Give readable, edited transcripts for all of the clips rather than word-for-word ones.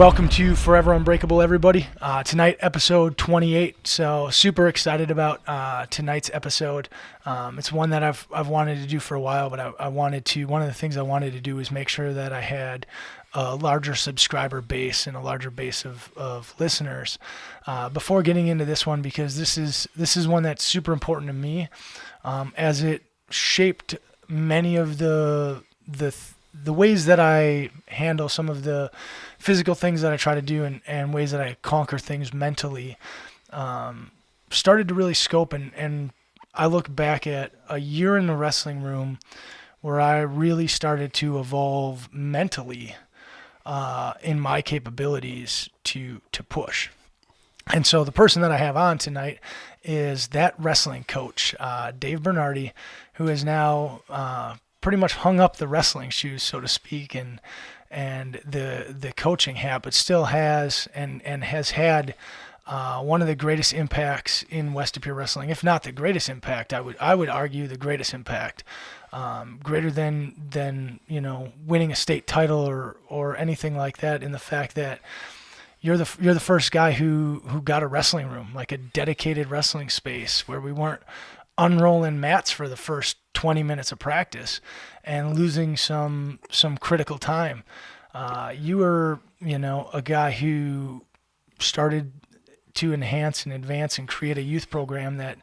Welcome to Forever Unbreakable, everybody. Tonight, episode 28. So super excited about tonight's episode. It's one that I've wanted to do for a while, but I wanted to. One of the things I wanted to do is make sure that I had a larger subscriber base and a larger base of listeners before getting into this one, because this is one that's super important to me, as it shaped many of the ways that I handle some of the physical things that I try to do and ways that I conquer things mentally, started to really scope. And I look back at a year in the wrestling room where I really started to evolve mentally in my capabilities to push. And so the person that I have on tonight is that wrestling coach, Dave Bernarde, who is now pretty much hung up the wrestling shoes, so to speak, and the coaching hat, but still has and has had one of the greatest impacts in West Appear wrestling, if not the greatest impact. I would argue the greatest impact, greater than winning a state title or anything like that. In the fact that you're the first guy who got a wrestling room, like a dedicated wrestling space where we weren't unrolling mats for the first 20 minutes of practice and losing some critical time. You were, a guy who started to enhance and advance and create a youth program that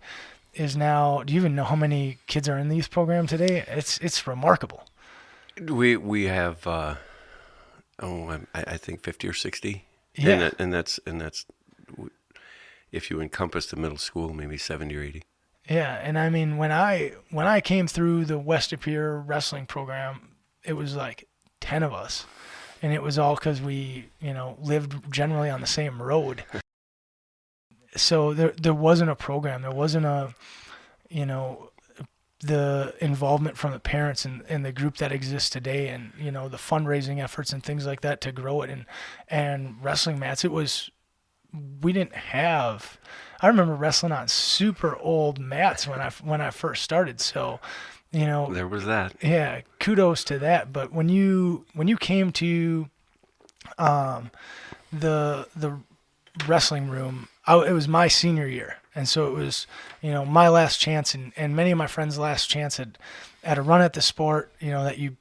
is now, do you even know how many kids are in the youth program today? It's remarkable. We have, I think 50 or 60. Yeah. And that's if you encompass the middle school, maybe 70 or 80. Yeah, and I mean, when I came through the West Appear wrestling program, it was like 10 of us, and it was all because we, lived generally on the same road. So there wasn't a program, there wasn't the involvement from the parents and the group that exists today, and the fundraising efforts and things like that to grow it, and wrestling mats. We didn't have. I remember wrestling on super old mats when I first started. So, there was that. Yeah, kudos to that. But when you came to the wrestling room, it was my senior year, and so it was my last chance and many of my friends' last chance at a run at the sport. That you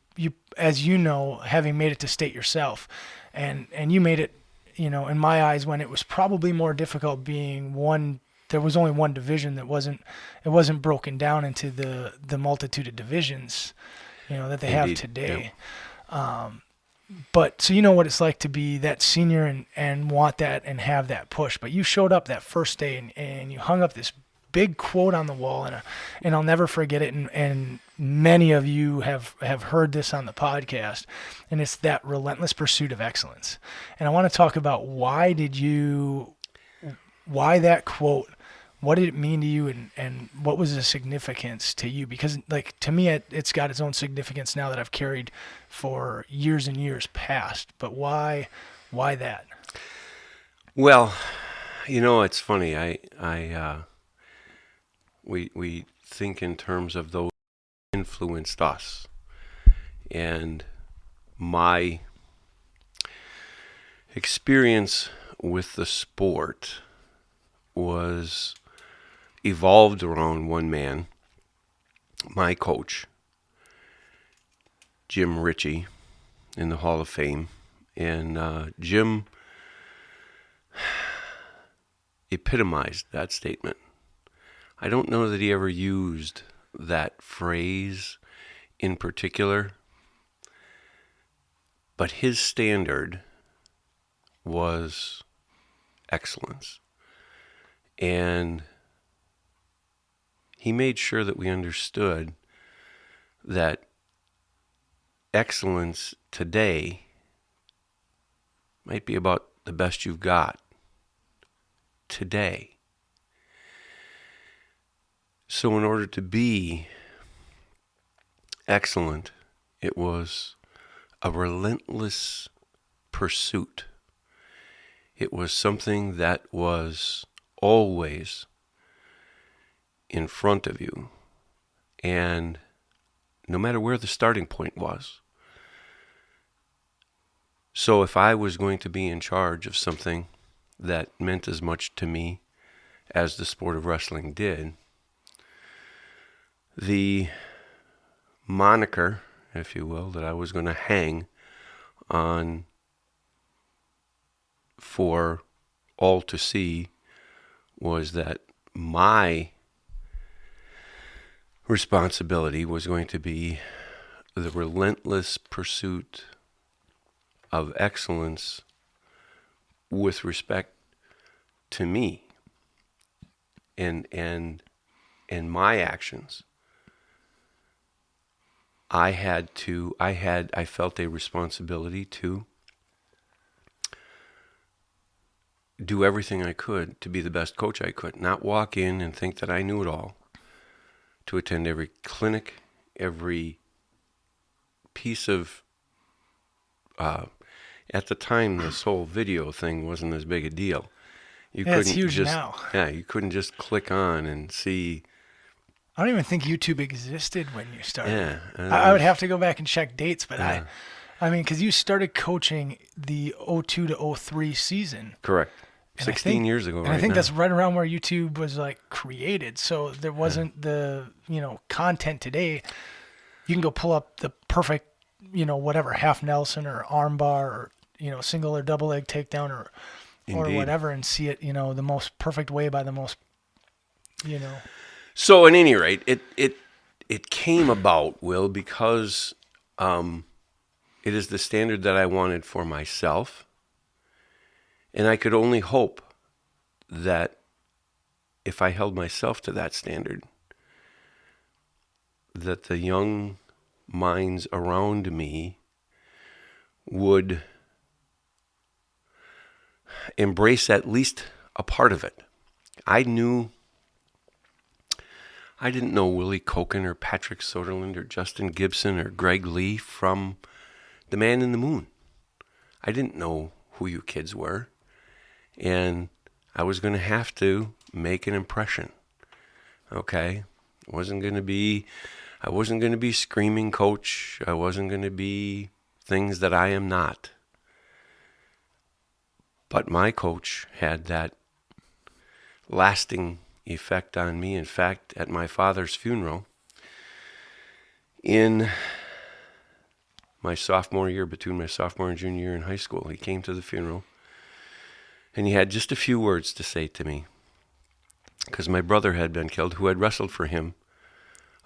as having made it to state yourself, and you made it. In my eyes, when it was probably more difficult being one, there was only one division it wasn't broken down into the multitude of divisions, that they Indeed. have today. Yep. But so you know what it's like to be that senior and want that and have that push. But you showed up that first day and you hung up this big quote on the wall, and I'll never forget it. And many of you have heard this on the podcast, and it's that relentless pursuit of excellence. And I want to talk about why that quote, what did it mean to you, and what was the significance to you? Because to me, it's got its own significance now that I've carried for years and years past. But why that? Well, it's funny. We think in terms of those who influenced us, and my experience with the sport was evolved around one man, my coach, Jim Ritchie, in the Hall of Fame. And Jim epitomized that statement. I don't know that he ever used that phrase in particular, but his standard was excellence. And he made sure that we understood that excellence today might be about the best you've got today. So in order to be excellent, it was a relentless pursuit. It was something that was always in front of you. And no matter where the starting point was, So if I was going to be in charge of something that meant as much to me as the sport of wrestling did, the moniker, if you will, that I was going to hang on for all to see was that my responsibility was going to be the relentless pursuit of excellence with respect to me and my actions. I felt a responsibility to do everything I could to be the best coach I could, not walk in and think that I knew it all, to attend every clinic, every piece of, at the time, this whole video thing wasn't as big a deal. It's huge now. Yeah, you couldn't just click on and see. I don't even think YouTube existed when you started. Yeah, I would have to go back and check dates, but I mean, because you started coaching the 02 to 03 season. Correct. And 16 years ago, and I think that's right around where YouTube was like created. So there wasn't the, content today. You can go pull up the perfect, whatever, half Nelson or arm bar or, single or double leg takedown or whatever and see it, the most perfect way by the most, So at any rate, it came about, Will, because it is the standard that I wanted for myself. And I could only hope that if I held myself to that standard, that the young minds around me would embrace at least a part of it. I didn't know Willie Kochen or Patrick Soderlund or Justin Gibson or Greg Lee from The Man in the Moon. I didn't know who you kids were. And I was going to have to make an impression. Okay? I wasn't going to be screaming coach. I wasn't going to be things that I am not. But my coach had that lasting effect on me. In fact, at my father's funeral, in my sophomore year, between my sophomore and junior year in high school, he came to the funeral. And he had just a few words to say to me, because my brother had been killed, who had wrestled for him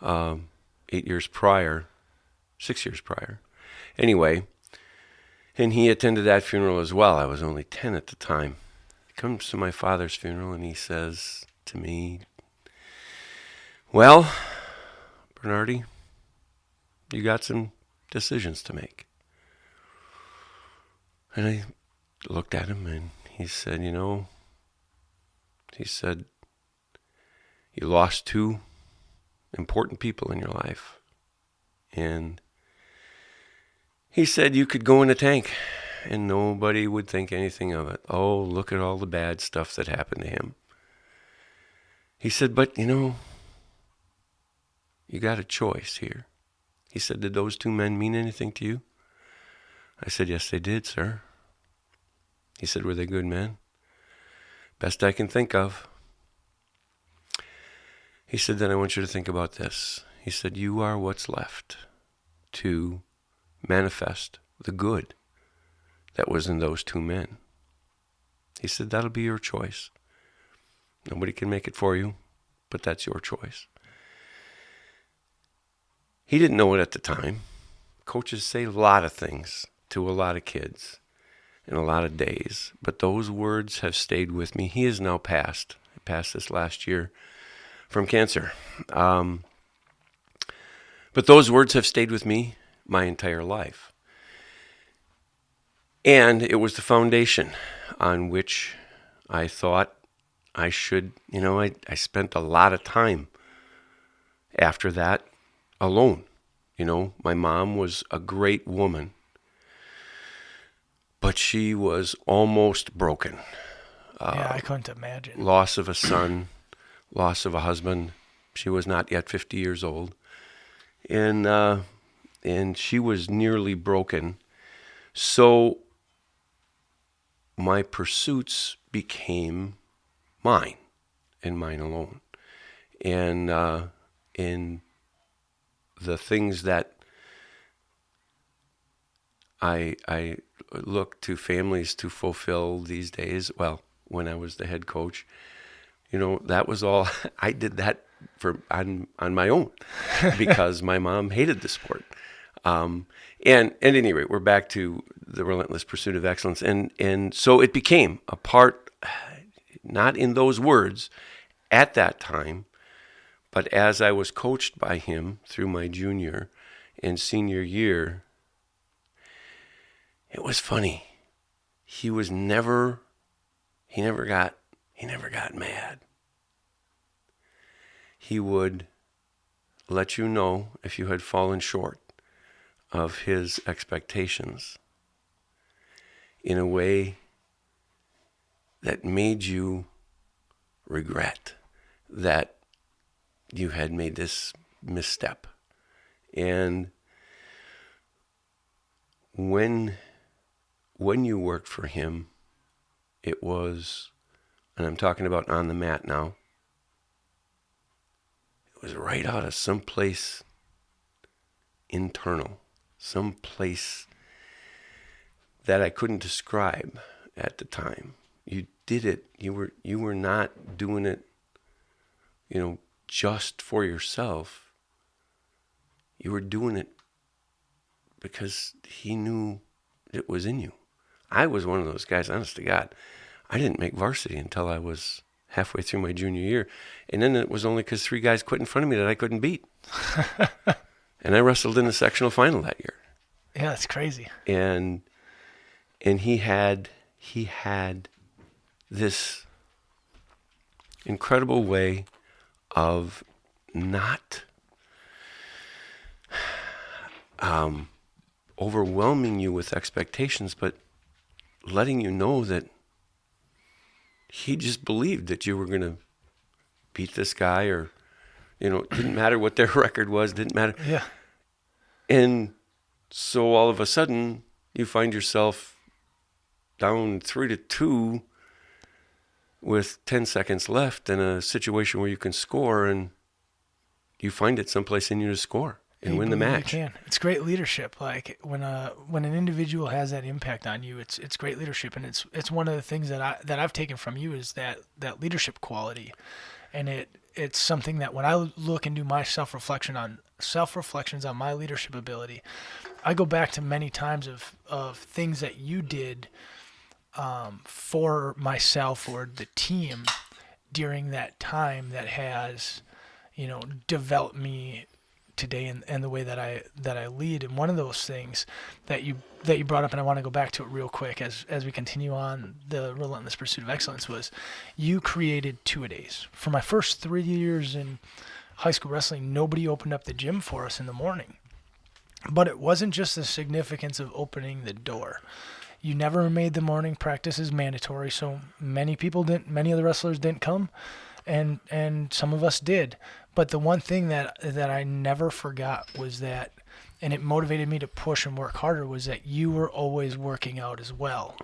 6 years prior. Anyway, and he attended that funeral as well. I was only 10 at the time. He comes to my father's funeral and he says to me, "Well, Bernarde, you got some decisions to make." And I looked at him and he said, you lost two important people in your life. And he said you could go in a tank and nobody would think anything of it. Oh, look at all the bad stuff that happened to him. He said, but, you got a choice here. He said, did those two men mean anything to you? I said, yes, they did, sir. He said, were they good men? Best I can think of. He said, then I want you to think about this. He said, you are what's left to manifest the good that was in those two men. He said, that'll be your choice. Nobody can make it for you, but that's your choice. He didn't know it at the time. Coaches say a lot of things to a lot of kids in a lot of days, but those words have stayed with me. He is now passed. He passed this last year from cancer. But those words have stayed with me my entire life. And it was the foundation on which I thought I should, I spent a lot of time after that alone. My mom was a great woman, but she was almost broken. Yeah, I couldn't imagine. Loss of a son, loss of a husband. She was not yet 50 years old. And she was nearly broken. So my pursuits became mine and mine alone. And in the things that I look to families to fulfill these days, well, when I was the head coach, that was all. I did that on my own because my mom hated the sport. And at any rate, we're back to the relentless pursuit of excellence. And so it became a part, not in those words at that time, but as I was coached by him through my junior and senior year. It was funny. He never got mad. He would let you know if you had fallen short of his expectations in a way that made you regret that you had made this misstep. And when you worked for him, it was, and I'm talking about on the mat now, it was right out of some place internal, some place that I couldn't describe at the time. You did it. You were not doing it, just for yourself. You were doing it because he knew it was in you. I was one of those guys, honest to God. I didn't make varsity until I was halfway through my junior year. And then it was only because 3 guys quit in front of me that I couldn't beat. And I wrestled in the sectional final that year. Yeah, that's crazy. And he had this incredible way of not overwhelming you with expectations, but letting you know that he just believed that you were going to beat this guy, or, it didn't matter what their record was, didn't matter. Yeah. And so all of a sudden you find yourself down 3-2 with 10 seconds left in a situation where you can score, and you find it someplace in you to score and win the match. You can. It's great leadership. Like when an individual has that impact on you, it's great leadership, and it's one of the things that I've taken from you is that leadership quality, and it's something that when I look and do my self-reflections on my leadership ability, I go back to many times of things that you did for myself or the team during that time that has, developed me today and the way that I lead. And one of those things that you brought up, and I want to go back to it real quick as we continue on the relentless pursuit of excellence, was you created 2-a-days. For my first 3 years in high school wrestling, nobody opened up the gym for us in the morning. But it wasn't just the significance of opening the door. You never made the morning practices mandatory, so many of the wrestlers didn't come, and some of us did. But the one thing that I never forgot was that, and it motivated me to push and work harder, was that you were always working out as well.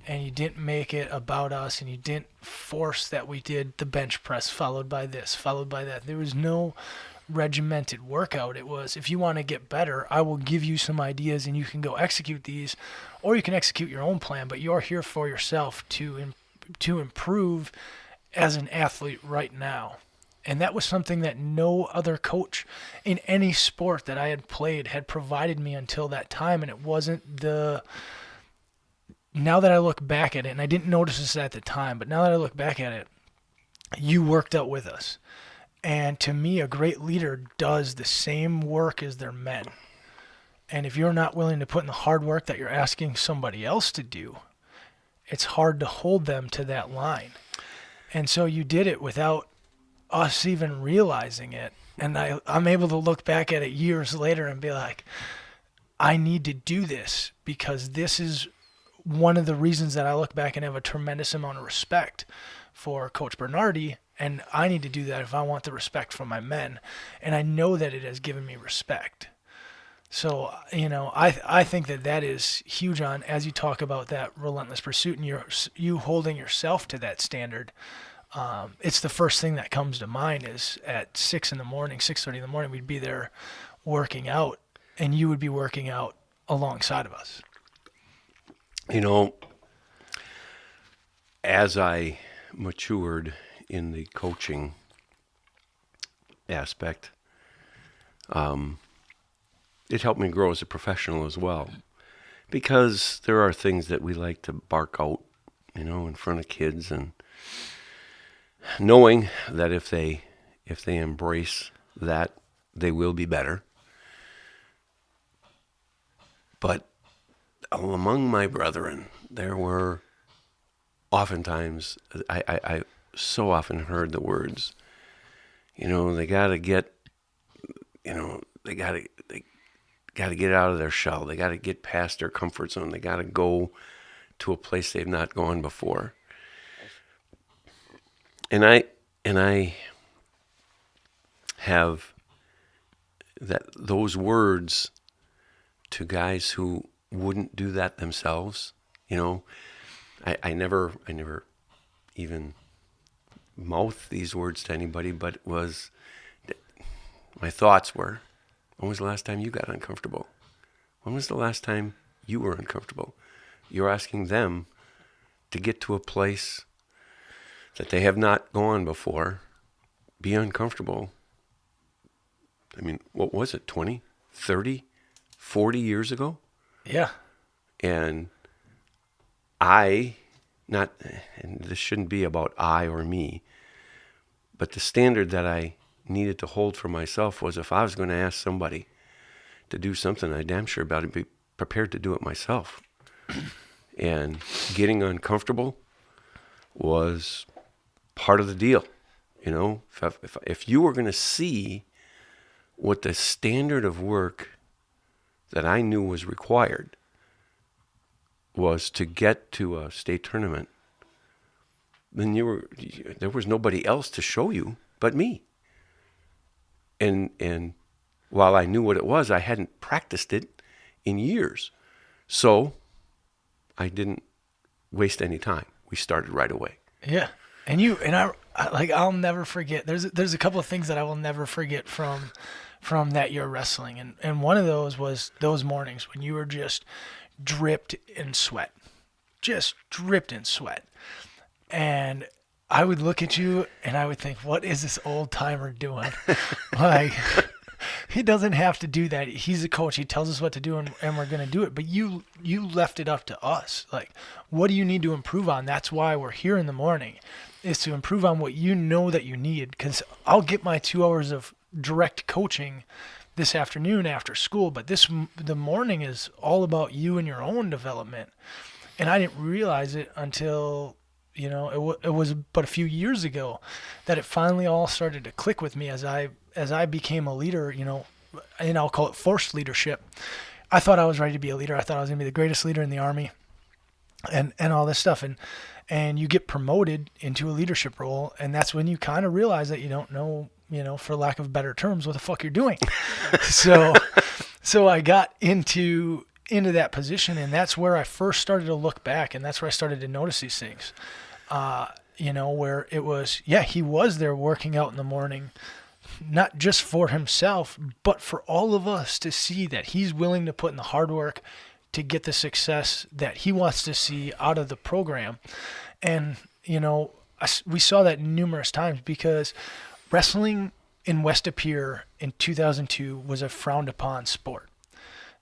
And you didn't make it about us, and you didn't force that we did the bench press followed by this, followed by that. There was no regimented workout. It was, if you want to get better, I will give you some ideas and you can go execute these, or you can execute your own plan, but you're here for yourself to improve as an athlete right now. And that was something that no other coach in any sport that I had played had provided me until that time. And it wasn't now that I look back at it, and I didn't notice this at the time, but now that I look back at it, you worked out with us. And to me, a great leader does the same work as their men. And if you're not willing to put in the hard work that you're asking somebody else to do, it's hard to hold them to that line. And so you did it without us even realizing it. And I'm able to look back at it years later and be like, I need to do this, because this is one of the reasons that I look back and have a tremendous amount of respect for Coach Bernarde. And I need to do that if I want the respect from my men. And I know that it has given me respect. So, I think that is huge on, as you talk about that relentless pursuit and you holding yourself to that standard. It's the first thing that comes to mind is at 6 in the morning, 6:30 in the morning, we'd be there working out, and you would be working out alongside of us. As I matured in the coaching aspect, it helped me grow as a professional as well. Because there are things that we like to bark out, in front of kids, and knowing that if they embrace that, they will be better. But among my brethren, there were oftentimes, I so often heard the words, they got to get, they got to get out of their shell. They got to get past their comfort zone. They got to go to a place they've not gone before. And I have those words to guys who wouldn't do that themselves. I never even mouthed these words to anybody, but my thoughts were, when was the last time you got uncomfortable? When was the last time you were uncomfortable? You're asking them to get to a place that they have not gone before, be uncomfortable. I mean, what was it, 20, 30, 40 years ago? Yeah. And and this shouldn't be about I or me, but the standard that I needed to hold for myself was, if I was going to ask somebody to do something, I damn sure about to be prepared to do it myself. And getting uncomfortable was part of the deal. If you were going to see what the standard of work that I knew was required was to get to a state tournament, then there was nobody else to show you but me. And while I knew what it was, I hadn't practiced it in years. So I didn't waste any time. We started right away. Yeah. And I'll never forget. There's a couple of things that I will never forget from that year wrestling. And one of those was those mornings when you were just dripped in sweat. Just dripped in sweat. And I would look at you and I would think, what is this old timer doing? Like, he doesn't have to do that. He's a coach. He tells us what to do, and we're going to do it. But you left it up to us. Like, what do you need to improve on? That's why we're here in the morning, is to improve on what you know that you need. Because I'll get my 2 hours of direct coaching this afternoon after school, but the morning is all about you and your own development. And I didn't realize it until, it was but a few years ago that it finally all started to click with me as I became a leader, and I'll call it forced leadership. I thought I was ready to be a leader. I thought I was going to be the greatest leader in the Army and all this stuff. And you get promoted into a leadership role, and that's when you kind of realize that you don't know, for lack of better terms, what the fuck you're doing. So I got into that position, and that's where I first started to look back, and that's where I started to notice these things. Where it was, he was there working out in the morning, not just for himself, but for all of us to see that he's willing to put in the hard work to get the success that he wants to see out of the program. And, we saw that numerous times, because wrestling in West Appear in 2002 was a frowned upon sport.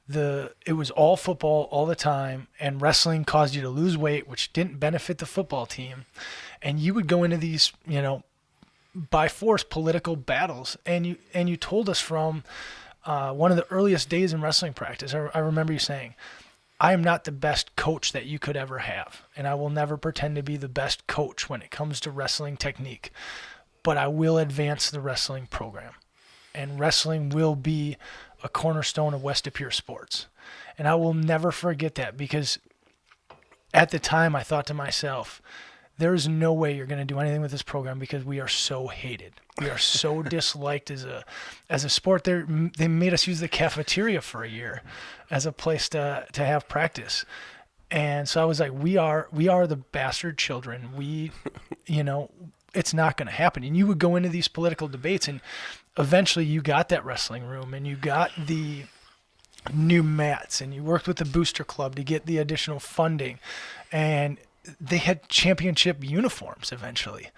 It was all football all the time, and wrestling caused you to lose weight, which didn't benefit the football team. And you would go into these, by force political battles. And you told us from one of the earliest days in wrestling practice, I remember you saying, I am not the best coach that you could ever have, and I will never pretend to be the best coach when it comes to wrestling technique, but I will advance the wrestling program. And wrestling will be a cornerstone of West Appear sports. And I will never forget that, because at the time I thought to myself, there is no way you're going to do anything with this program because we are so hated. We are so disliked as a sport. They made us use the cafeteria for a year as a place to have practice. And so I was like, we are the bastard children. It's not going to happen. And you would go into these political debates, and eventually you got that wrestling room, and you got the new mats, and you worked with the booster club to get the additional funding, and they had championship uniforms eventually.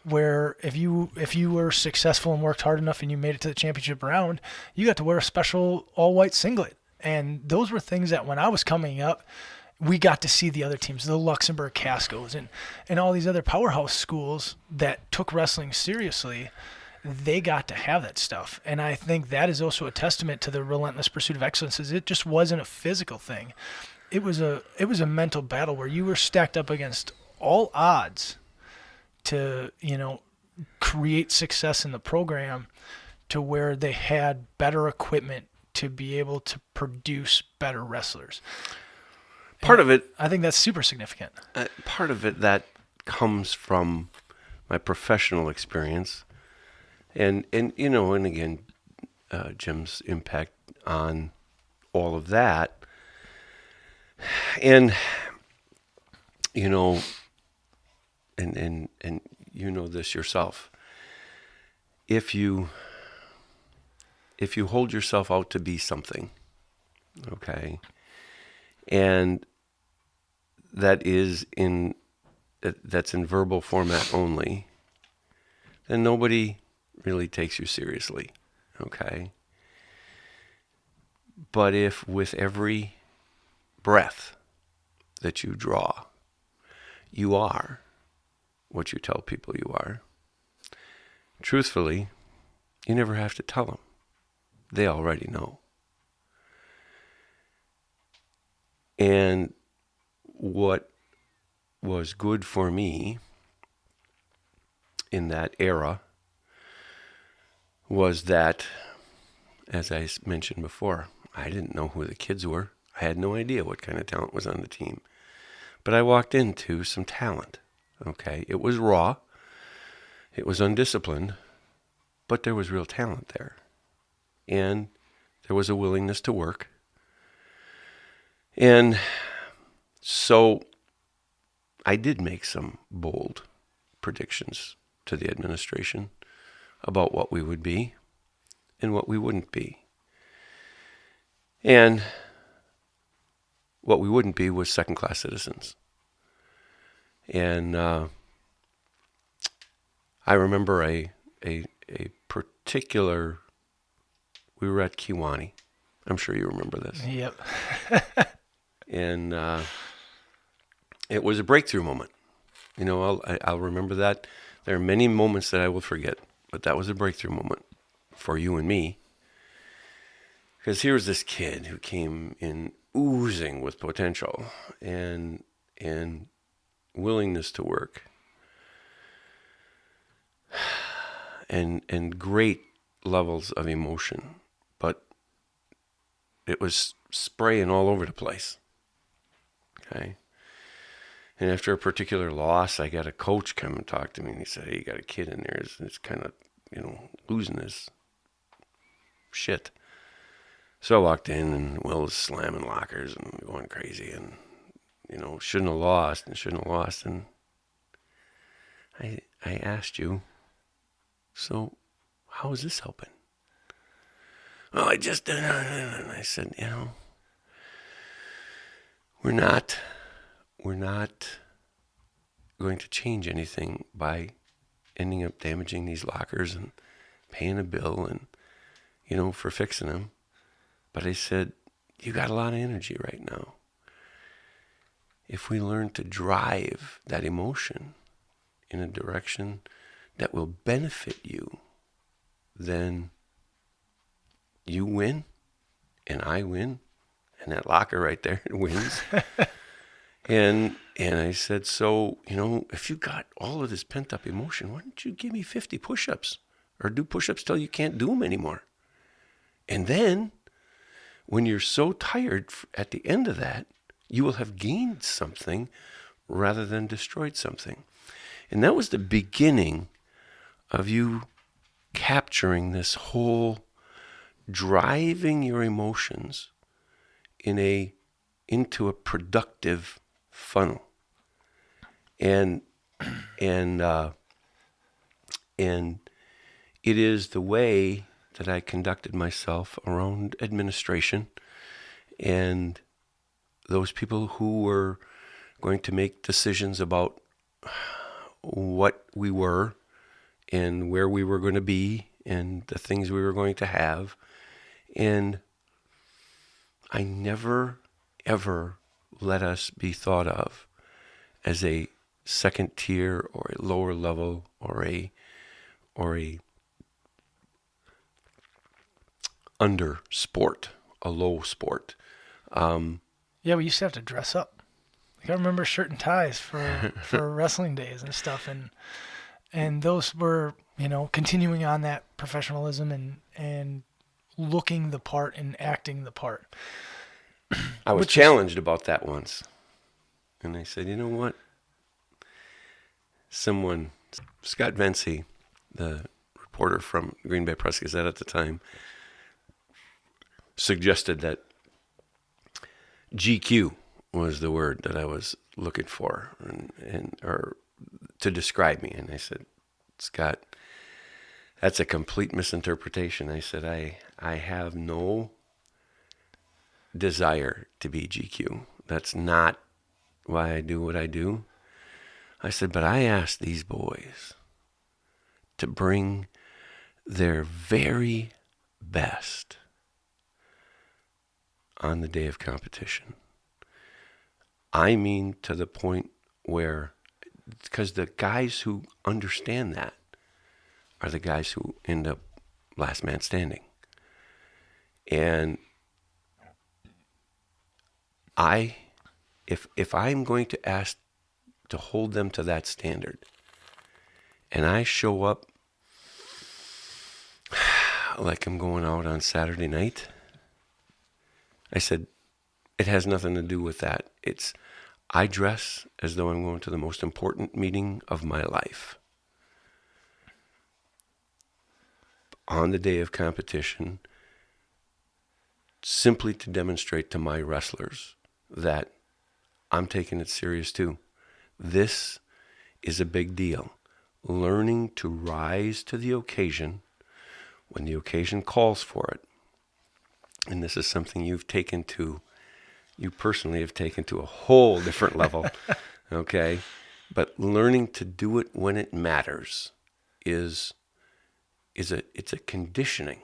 Where if you were successful and worked hard enough and you made it to the championship round, you got to wear a special all-white singlet. And those were things that when I was coming up, we got to see the other teams, the Luxembourg Cascos and all these other powerhouse schools that took wrestling seriously. They got to have that stuff. And I think that is also a testament to the relentless pursuit of excellence. Is it just wasn't a physical thing. It was a mental battle where you were stacked up against all odds to, create success in the program to where they had better equipment to be able to produce better wrestlers. Part of it, I think that's super significant. Part of it that comes from my professional experience, and again, Jim's impact on all of that, and and you know this yourself. If you hold yourself out to be something, okay, and that's in verbal format only, then nobody really takes you seriously, okay? But if with every breath that you draw, you are what you tell people you are, truthfully, you never have to tell them. They already know. And what was good for me in that era was that, as I mentioned before, I didn't know who the kids were. I had no idea what kind of talent was on the team. But I walked into some talent, okay? It was raw. It was undisciplined. But there was real talent there. And there was a willingness to work. And so I did make some bold predictions to the administration about what we would be and what we wouldn't be. And what we wouldn't be was second-class citizens. And I remember a particular, we were at Kiwani. I'm sure you remember this. Yep. And it was a breakthrough moment. I'll remember that. There are many moments that I will forget, but that was a breakthrough moment for you and me. Because here was this kid who came in oozing with potential and willingness to work and great levels of emotion, but it was spraying all over the place. Okay. And after a particular loss, I got a coach come and talk to me, and he said, "Hey, you got a kid in there that's kind of, losing his shit." So I walked in, and Will was slamming lockers and going crazy, and shouldn't have lost. And I asked you, "So how is this helping?" "Well, I just did." And I said, we're not going to change anything by ending up damaging these lockers and paying a bill and, for fixing them. But I said, you got a lot of energy right now. If we learn to drive that emotion in a direction that will benefit you, then you win and I win. And that locker right there wins. And I said, so, if you got all of this pent-up emotion, why don't you give me 50 push-ups? Or do push-ups till you can't do them anymore. And then, when you're so tired at the end of that, you will have gained something rather than destroyed something. And that was the beginning of you capturing this whole driving your emotions into a productive funnel. And it is the way that I conducted myself around administration and those people who were going to make decisions about what we were and where we were going to be and the things we were going to have. And I never, ever let us be thought of as a second tier or a lower level or a under sport, a low sport. Yeah, we used to have to dress up. Like I remember shirt and ties for wrestling days and stuff, and those were, continuing on that professionalism and looking the part and acting the part. I was challenged about that once. And I said, you know what? Someone, Scott Vency, the reporter from Green Bay Press Gazette at the time, suggested that GQ was the word that I was looking for or to describe me. And I said, Scott, that's a complete misinterpretation. I said, I have no desire to be GQ. That's not why I do what I do. I said, but I asked these boys to bring their very best on the day of competition. I mean, to the point where, because the guys who understand that are the guys who end up last man standing. And if I'm going to ask to hold them to that standard, and I show up like I'm going out on Saturday night, I said, it has nothing to do with that. I dress as though I'm going to the most important meeting of my life. On the day of competition, simply to demonstrate to my wrestlers that I'm taking it serious too. This is a big deal. Learning to rise to the occasion when the occasion calls for it. And this is something you personally have taken to a whole different level, okay? But learning to do it when it matters is a conditioning,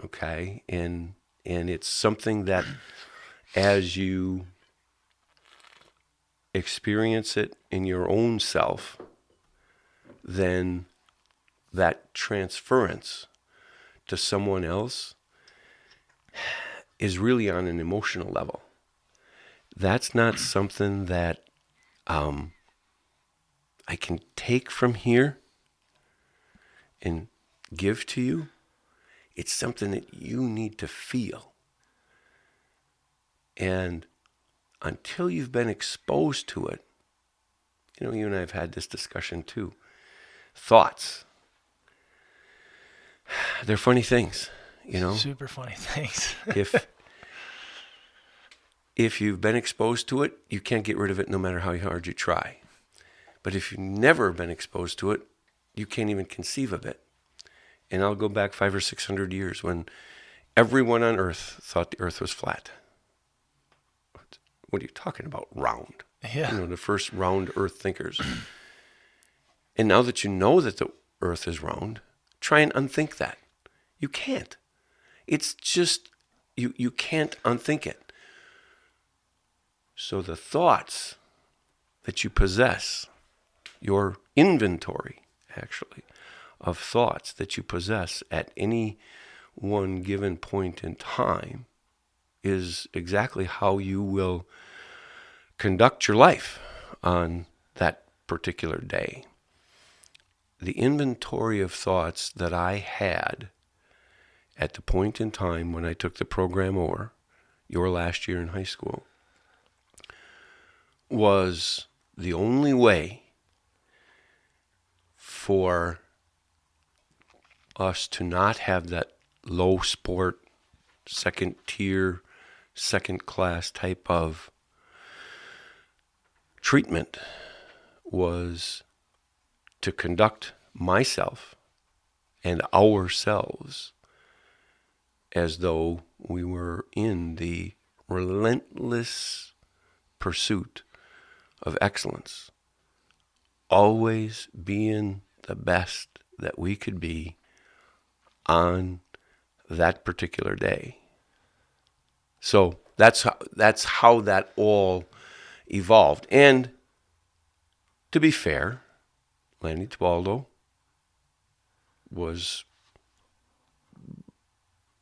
okay? And it's something that as you experience it in your own self, then that transference to someone else is really on an emotional level. That's not something that I can take from here and give to you. It's something that you need to feel. And until you've been exposed to it, you and I have had this discussion too. Thoughts. They're funny things, Super funny things. If you've been exposed to it, you can't get rid of it no matter how hard you try. But if you've never been exposed to it, you can't even conceive of it. And I'll go back 500 or 600 years when everyone on earth thought the earth was flat. What are you talking about? Round. Yeah. The first round earth thinkers. And now that you know that the earth is round, try and unthink that. You can't. It's just, you can't unthink it. So the thoughts that you possess, your inventory, actually, of thoughts that you possess at any one given point in time is exactly how you will conduct your life on that particular day. The inventory of thoughts that I had at the point in time when I took the program over, your last year in high school, was the only way for us to not have that low sport, second tier, second class type of treatment was to conduct myself and ourselves as though we were in the relentless pursuit of excellence, always being the best that we could be on that particular day. So that's how that all evolved. And to be fair, Lanny Tebaldo was,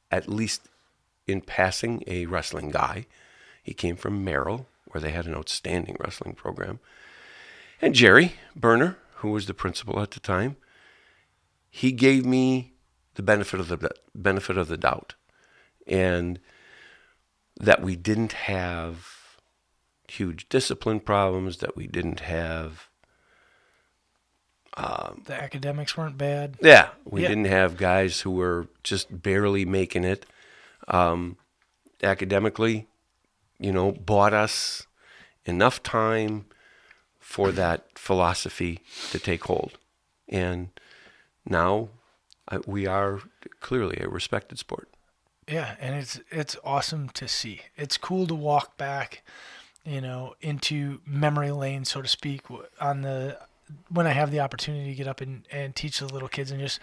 at least in passing, a wrestling guy. He came from Merrill, where they had an outstanding wrestling program. And Jerry Bernarde, who was the principal at the time, he gave me the benefit of the doubt, and that we didn't have huge discipline problems, that we didn't have The academics weren't bad. Yeah, we didn't have guys who were just barely making it. Academically, bought us enough time for that philosophy to take hold. And now we are clearly a respected sport. Yeah, and it's awesome to see. It's cool to walk back, into memory lane, so to speak, when I have the opportunity to get up and teach the little kids. And just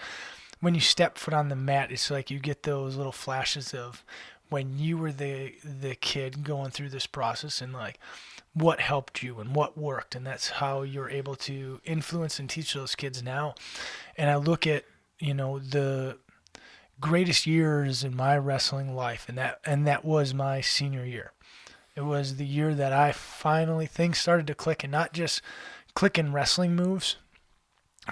when you step foot on the mat, it's like you get those little flashes of when you were the kid going through this process, and like what helped you and what worked. And that's how you're able to influence and teach those kids now. And I look at, the greatest years in my wrestling life, and that was my senior year. It was the year that I finally, things started to click, and not just click in wrestling moves,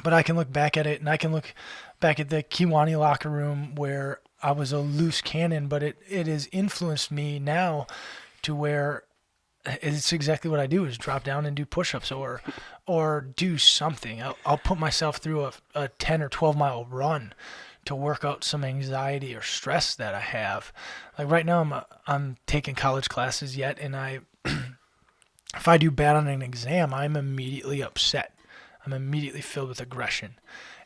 but I can look back at it, and I can look back at the Kiwani locker room where I was a loose cannon, but it has influenced me now to where it's exactly what I do, is drop down and do push-ups or do something. I'll put myself through a 10 or 12 mile run to work out some anxiety or stress that I have. Like right now I'm taking college classes yet, and if I do bad on an exam, I'm immediately upset. I'm immediately filled with aggression.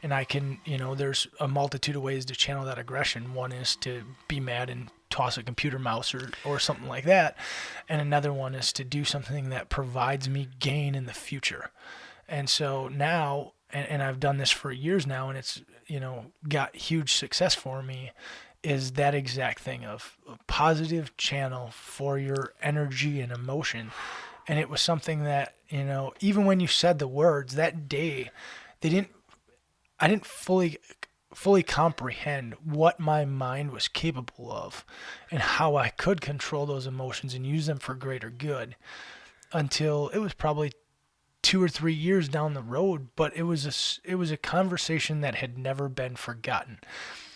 And I can, there's a multitude of ways to channel that aggression. One is to be mad and toss a computer mouse or something like that. And another one is to do something that provides me gain in the future. And so now, and I've done this for years now, and it's, got huge success for me, is that exact thing of a positive channel for your energy and emotion. And it was something that, even when you said the words that day, I didn't fully comprehend what my mind was capable of and how I could control those emotions and use them for greater good, until it was probably 2 or 3 years down the road. But it was a conversation that had never been forgotten.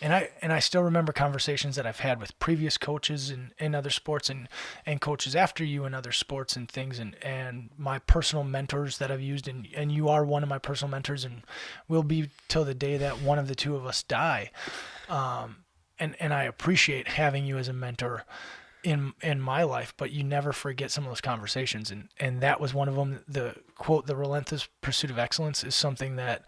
And I still remember conversations that I've had with previous coaches in other sports, and coaches after you in other sports and things, and my personal mentors that I've used, and you are one of my personal mentors, and will be till the day that one of the two of us die. And I appreciate having you as a mentor in my life, but you never forget some of those conversations. And that was one of them. The quote, "The relentless pursuit of excellence," is something that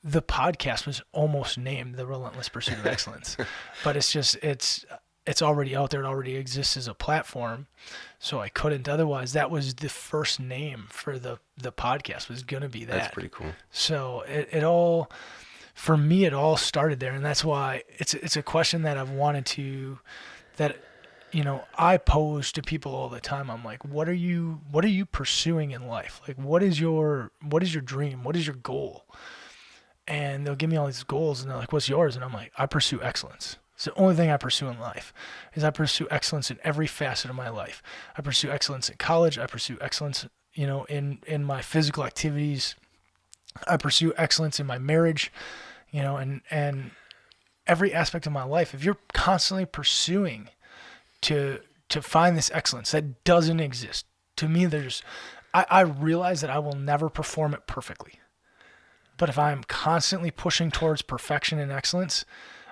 the podcast was almost named The Relentless Pursuit of Excellence, but it's already out there. It already exists as a platform. So I couldn't, otherwise that was the first name for the podcast, was going to be that. That's pretty cool. So it all, for me, it all started there. And that's why it's a question that I've wanted to, that, I pose to people all the time. I'm like, what are you pursuing in life? Like, what is your dream? What is your goal? And they'll give me all these goals, and they're like, what's yours? And I'm like, I pursue excellence. It's the only thing I pursue in life, is I pursue excellence in every facet of my life. I pursue excellence in college. I pursue excellence, in my physical activities. I pursue excellence in my marriage, and every aspect of my life. If you're constantly pursuing to find this excellence that doesn't exist, to me, there's I realize that I will never perform it perfectly. But if I'm constantly pushing towards perfection and excellence,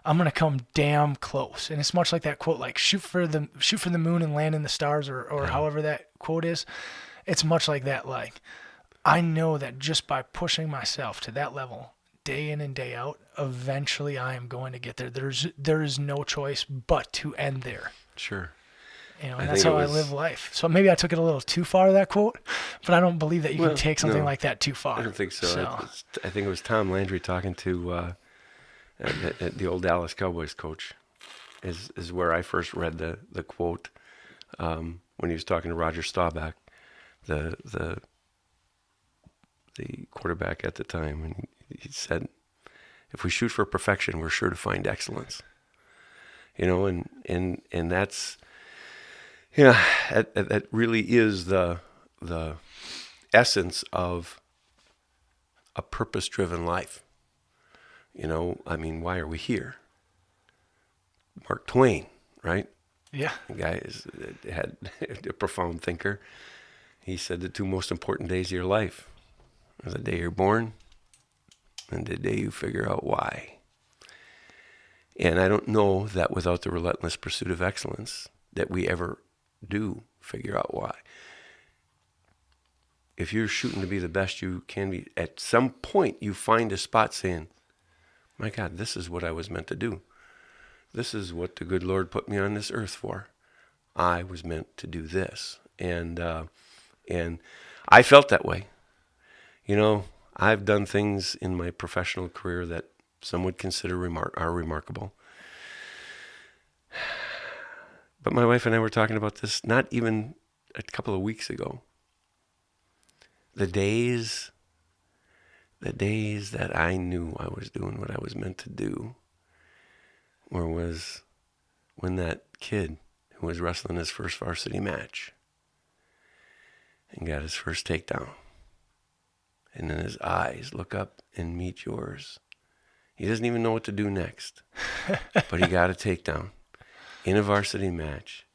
I'm going to come damn close. And it's much like that quote, like shoot for the moon and land in the stars, or however that quote is. It's much like that. Like, I know that just by pushing myself to that level day in and day out, eventually I am going to get there. There is no choice but to end there. Sure. And that's how I live life. So maybe I took it a little too far, that quote, but I don't believe that you can take something like that too far. I don't think so. I think it was Tom Landry talking to the old Dallas Cowboys coach, is where I first read the quote when he was talking to Roger Staubach, the quarterback at the time, and he said, "If we shoot for perfection, we're sure to find excellence." And that's. Yeah, that really is the essence of a purpose-driven life. Why are we here? Mark Twain, right? Yeah. The guy had a profound thinker. He said the two most important days of your life are the day you're born and the day you figure out why. And I don't know that without the relentless pursuit of excellence that we ever do figure out why. If you're shooting to be the best you can be, at some point you find a spot saying, my God, this is what I was meant to do. This is what the good Lord put me on this earth for. I was meant to do this. And I felt that way. I've done things in my professional career that some would consider are remarkable. But my wife and I were talking about this not even a couple of weeks ago. The days that I knew I was doing what I was meant to do was when that kid who was wrestling his first varsity match and got his first takedown, and then his eyes look up and meet yours. He doesn't even know what to do next, but he got a takedown in a varsity match.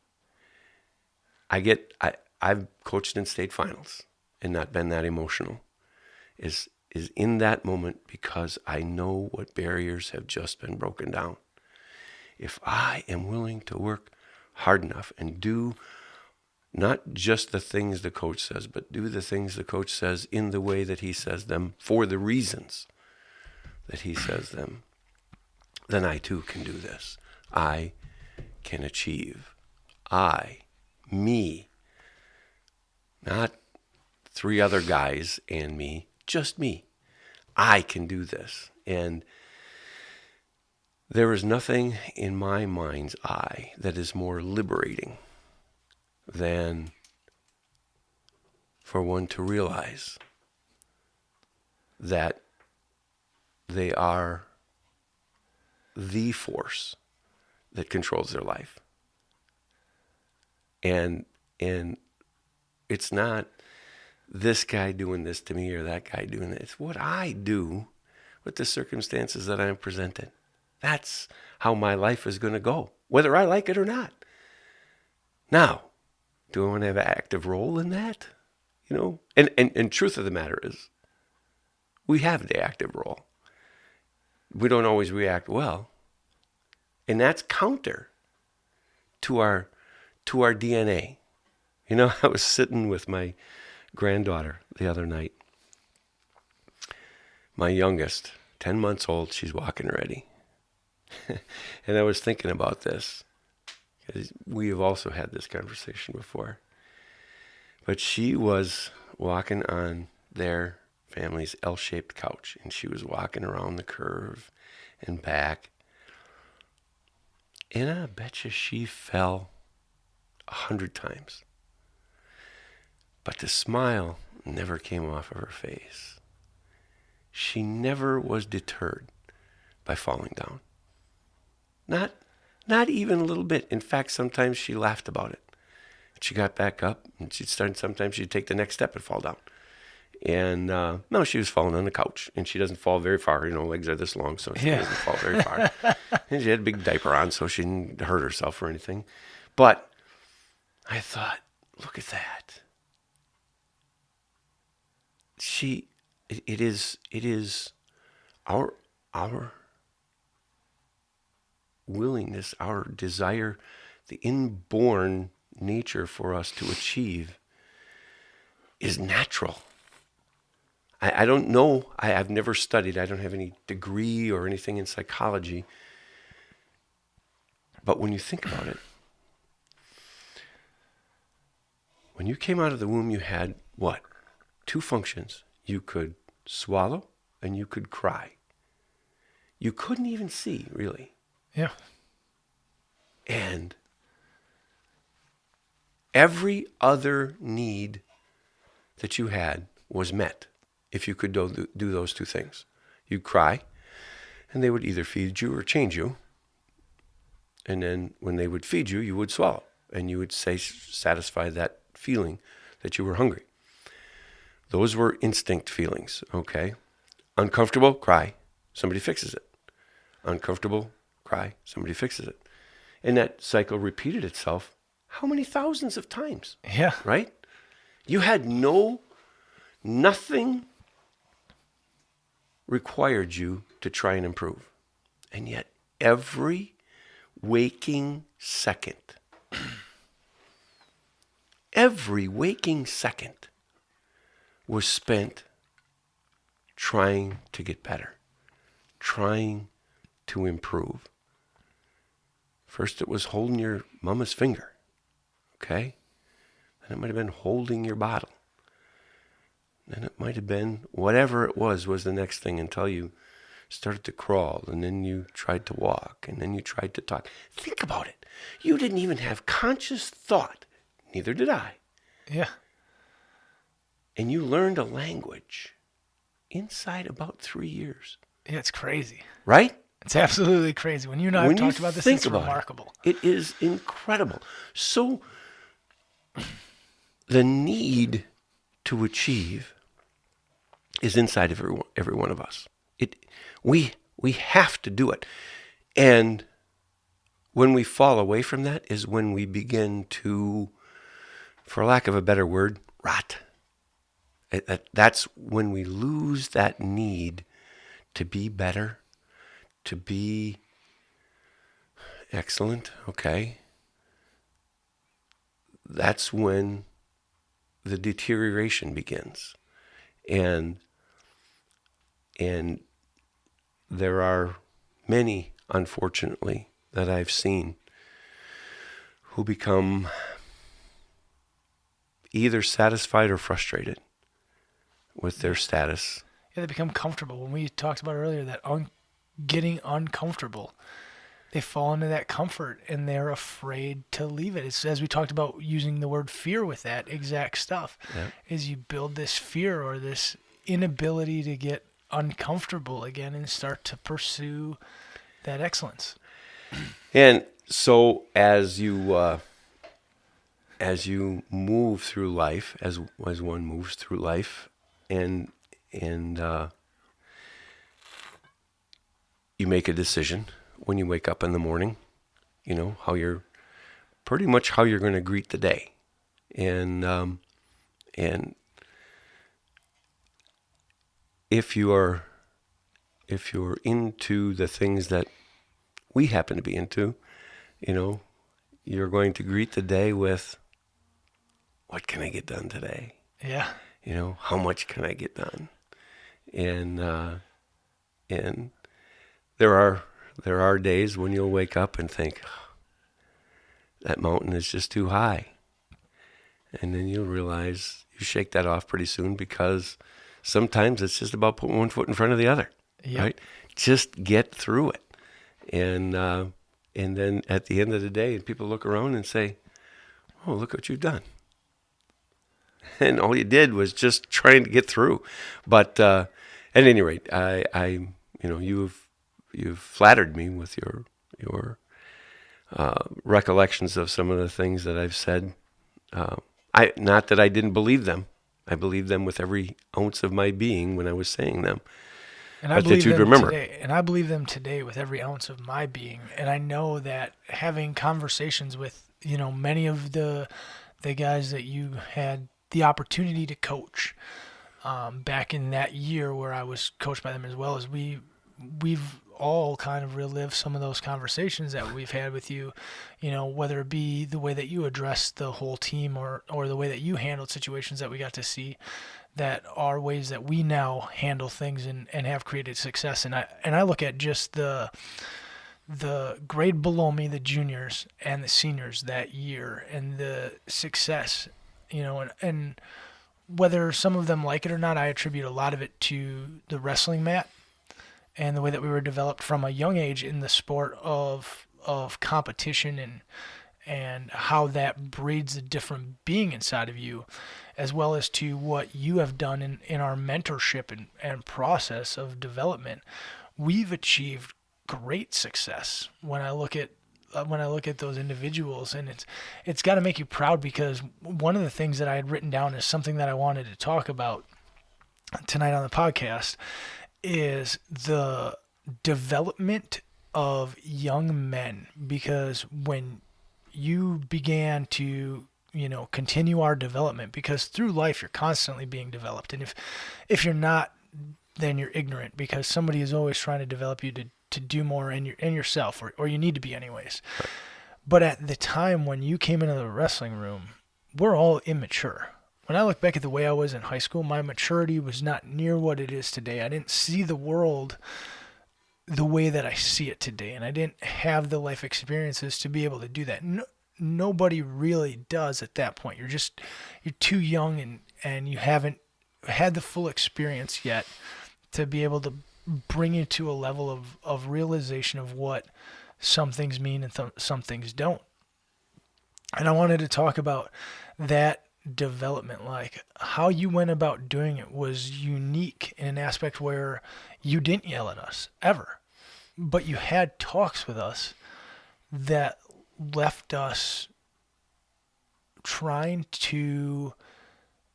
I've coached in state finals and not been that emotional. Is in that moment because I know what barriers have just been broken down. If I am willing to work hard enough and do not just the things the coach says, but do the things the coach says in the way that he says them for the reasons that he says them, then I too can do this. I can achieve. Me, not three other guys and me, just me. I can do this. And there is nothing in my mind's eye that is more liberating than for one to realize that they are the force that controls their life. And it's not this guy doing this to me or that guy doing it. It's what I do with the circumstances that I'm presented. That's how my life is going to go, whether I like it or not. Now, do I want to have an active role in that? And truth of the matter is, we have the active role. We don't always react well. And that's counter to our DNA. I was sitting with my granddaughter the other night. My youngest, 10 months old, she's walking already. And I was thinking about this, because we have also had this conversation before. But she was walking on their family's L-shaped couch, and she was walking around the curve and back. And I bet you she fell 100 times. But the smile never came off of her face. She never was deterred by falling down. Not even a little bit. In fact, sometimes she laughed about it. She got back up, and sometimes she'd take the next step and fall down. And no, she was falling on the couch, and she doesn't fall very far. Legs are this long, so she doesn't fall very far. And she had a big diaper on, so she didn't hurt herself or anything. But I thought, look at that. it is our willingness, our desire, the inborn nature for us to achieve is natural. I don't know. I've never studied. I don't have any degree or anything in psychology. But when you think about it, when you came out of the womb, you had what? 2 functions. You could swallow and you could cry. You couldn't even see, really. Yeah. And every other need that you had was met if you could do those 2 things. You'd cry, and they would either feed you or change you. And then when they would feed you, you would swallow, and you would satisfy that feeling that you were hungry. Those were instinct feelings, okay? Uncomfortable, cry, somebody fixes it. Uncomfortable, cry, somebody fixes it. And that cycle repeated itself how many thousands of times? Yeah. Right? You had nothing required you to try and improve. And yet every waking second, was spent trying to get better, trying to improve. First it was holding your mama's finger, okay? Then it might have been holding your bottle. Then it might have been whatever it was the next thing until you started to crawl, and then you tried to walk, and then you tried to talk. Think about it. You didn't even have conscious thought. Neither did I. Yeah. And you learned a language inside about 3 years. Yeah, it's crazy. Right? It's absolutely crazy. When you and I have talked about this, it's remarkable. It is incredible. So the need to achieve is inside of every one of us. We have to do it. And when we fall away from that is when we begin to, for lack of a better word, rot. That's when we lose that need to be better, to be excellent, okay? That's when the deterioration begins. And there are many, unfortunately, that I've seen who become either satisfied or frustrated with their status. Yeah, they become comfortable. When we talked about earlier that getting uncomfortable, they fall into that comfort and they're afraid to leave it. It's, as we talked about using the word fear with that exact stuff, is you build this fear or this inability to get uncomfortable again and start to pursue that excellence. And so as you move through life, as one moves through life, and you make a decision when you wake up in the morning, you know, how you're going to greet the day. And if you're into the things that we happen to be into, you know, you're going to greet the day with, what can I get done today? Yeah. You know, how much can I get done? And there are days when you'll wake up and think, that mountain is just too high. And then you'll realize you shake that off pretty soon, because sometimes it's just about putting one foot in front of the other, right? Just get through it. And then at the end of the day, people look around and say, oh, look what you've done. And all you did was just trying to get through. But at any rate, you've flattered me with your recollections of some of the things that I've said. Not that I didn't believe them. I believed them with every ounce of my being when I was saying them. And I believe them today. And I believe them today with every ounce of my being. And I know that having conversations with, you know, many of the guys that you had the opportunity to coach, back in that year where I was coached by them, as well as we've all kind of relived some of those conversations that we've had with you, whether it be the way that you addressed the whole team or the way that you handled situations that we got to see that are ways that we now handle things and have created success. And I look at just the grade below me, the juniors and the seniors that year, and the success, and whether some of them like it or not, I attribute a lot of it to the wrestling mat and the way that we were developed from a young age in the sport of competition, and how that breeds a different being inside of you, as well as to what you have done in our mentorship and process of development. We've achieved great success when I look at those individuals, and it's got to make you proud, because one of the things that I had written down is something that I wanted to talk about tonight on the podcast is the development of young men. Because when you began to continue our development, because through life you're constantly being developed, and if you're not, then you're ignorant, because somebody is always trying to develop you to do more in yourself, or you need to be anyways. Right. But at the time when you came into the wrestling room, we're all immature. When I look back at the way I was in high school, my maturity was not near what it is today. I didn't see the world the way that I see it today, and I didn't have the life experiences to be able to do that. Nobody really does at that point. You're too young, and you haven't had the full experience yet to be able to bring you to a level of realization of what some things mean and some things don't. And I wanted to talk about that development, like how you went about doing it was unique in an aspect where you didn't yell at us ever, but you had talks with us that left us trying to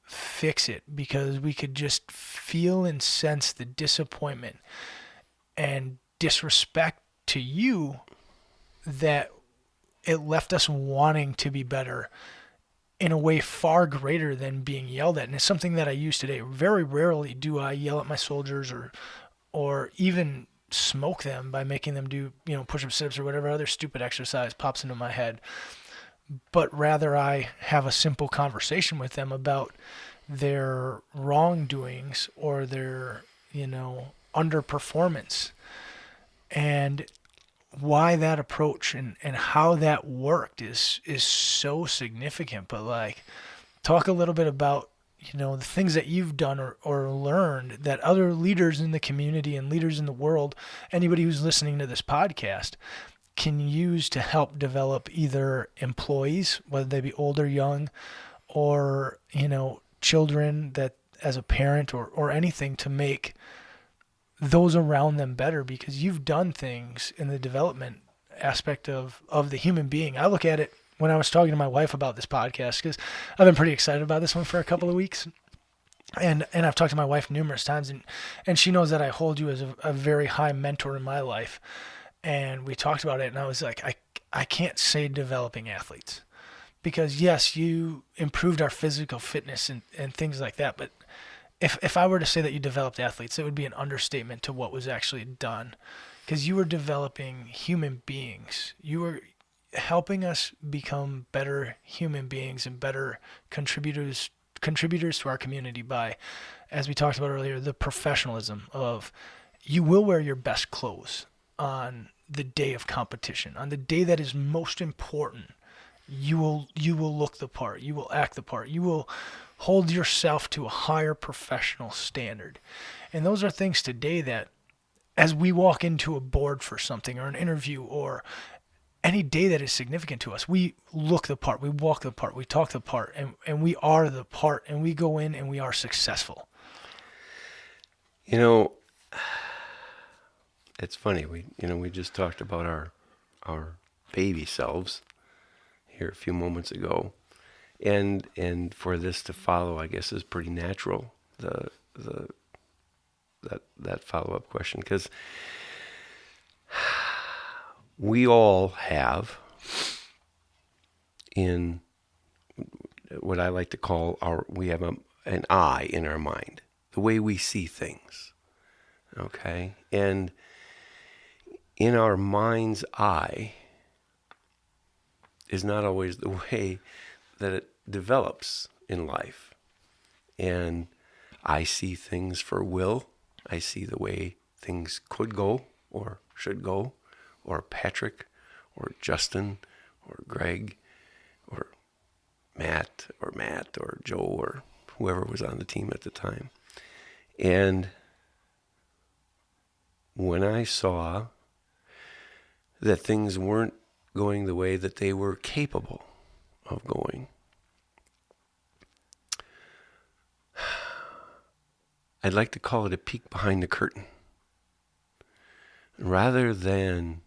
fix it, because we could just feel and sense the disappointment and disrespect to you, that it left us wanting to be better in a way far greater than being yelled at. And it's something that I use today. Very rarely do I yell at my soldiers or even smoke them by making them do, push-up, sit-ups, or whatever other stupid exercise pops into my head. But rather I have a simple conversation with them about their wrongdoings or their, underperformance, and why that approach and how that worked is so significant. But like, talk a little bit about, the things that you've done or learned that other leaders in the community and leaders in the world, anybody who's listening to this podcast, can use to help develop either employees, whether they be old or young, or, children, that as a parent or anything, to make those around them better, because you've done things in the development aspect of the human being. I look at it when I was talking to my wife about this podcast, because I've been pretty excited about this one for a couple of weeks. And I've talked to my wife numerous times, and she knows that I hold you as a very high mentor in my life. And we talked about it, and I was like, I can't say developing athletes, because yes, you improved our physical fitness and things like that. But if I were to say that you developed athletes, it would be an understatement to what was actually done, because you were developing human beings. You were helping us become better human beings and better contributors to our community by, as we talked about earlier, the professionalism of, you will wear your best clothes on the day of competition, on the day that is most important. You will look the part, you will act the part, you will hold yourself to a higher professional standard. And those are things today that, as we walk into a board for something or an interview or any day that is significant to us, we look the part, we walk the part, we talk the part, and we are the part, and we go in and we are successful. It's funny. We just talked about our baby selves here a few moments ago, and for this to follow, I guess, is pretty natural. That follow-up question, because we all have, in what I like to call we have an I in our mind. the way we see things. Okay? And in our mind's eye is not always the way that it develops in life. And I see things for Will. I see the way things could go or should go, or Patrick, or Justin, or Greg, or Matt, or Joe, or whoever was on the team at the time. And when I saw that things weren't going the way that they were capable of going, I'd like to call it a peek behind the curtain. Rather than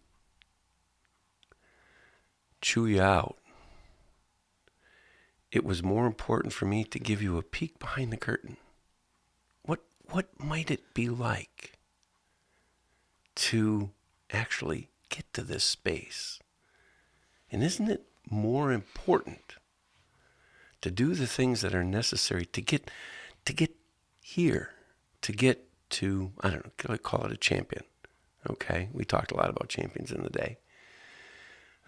chew you out, it was more important for me to give you a peek behind the curtain. What might it be like to actually get to this space? And isn't it more important to do the things that are necessary to get here, to get to, I don't know, call it a champion. Okay, we talked a lot about champions in the day.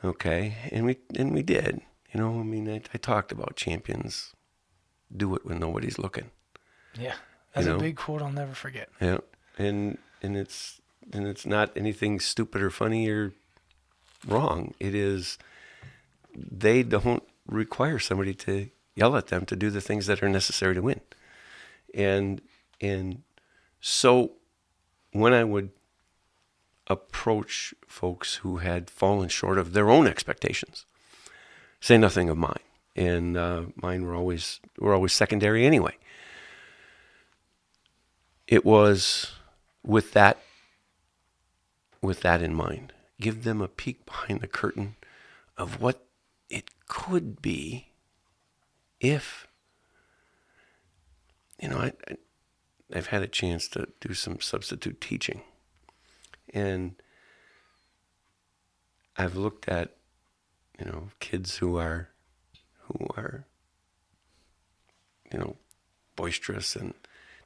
Okay, and we did. You know, I mean, I talked about champions do it when nobody's looking. Yeah, that's a big quote I'll never forget. Yeah, and it's not anything stupid or funny or wrong. It is, they don't require somebody to yell at them to do the things that are necessary to win. And so when I would approach folks who had fallen short of their own expectations, say nothing of mine, and mine were always secondary anyway. It was with that in mind. Give them a peek behind the curtain of what it could be if, you know, I've had a chance to do some substitute teaching, and I've looked at, you know, kids who are, you know, boisterous and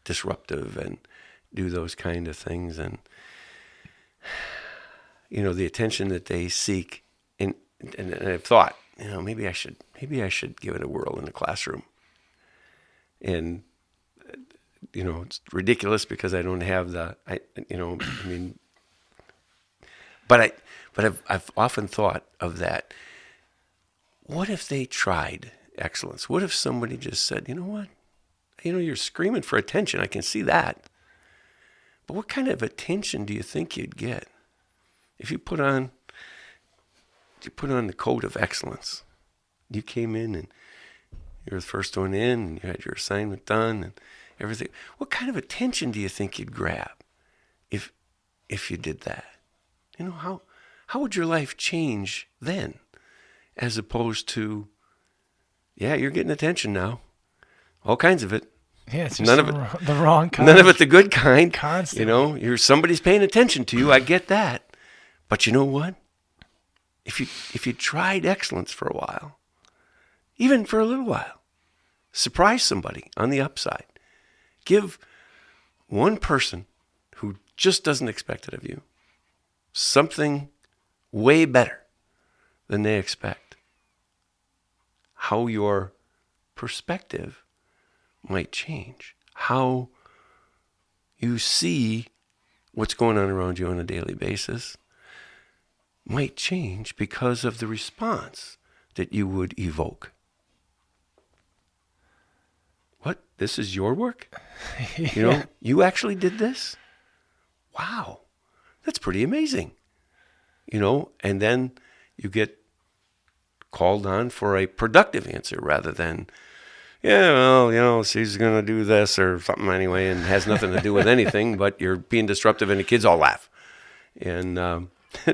disruptive and do those kind of things, and, you know, the attention that they seek, and I've thought, you know, maybe I should give it a whirl in the classroom. And, you know, it's ridiculous because I don't have but I've often thought of that. What if they tried excellence? What if somebody just said, you know what? You know, you're screaming for attention. I can see that. But what kind of attention do you think you'd get if you put on the coat of excellence? You came in and you were the first one in, and you had your assignment done and everything. What kind of attention do you think you'd grab if you did that? You know, how would your life change then, as opposed to, yeah, you're getting attention now, all kinds of it. Yeah, it's just none of it the wrong kind. None of it the good kind. Constantly. You know, somebody's paying attention to you. I get that, but you know what? If you tried excellence for a while, even for a little while, surprise somebody on the upside. Give one person who just doesn't expect it of you something way better than they expect. How your perspective might change. How you see what's going on around you on a daily basis might change because of the response that you would evoke. What? This is your work? Yeah. You know, you actually did this? Wow. That's pretty amazing. You know, and then you get called on for a productive answer rather than, yeah, well, you know, she's going to do this or something anyway and has nothing to do with anything, but you're being disruptive and the kids all laugh. And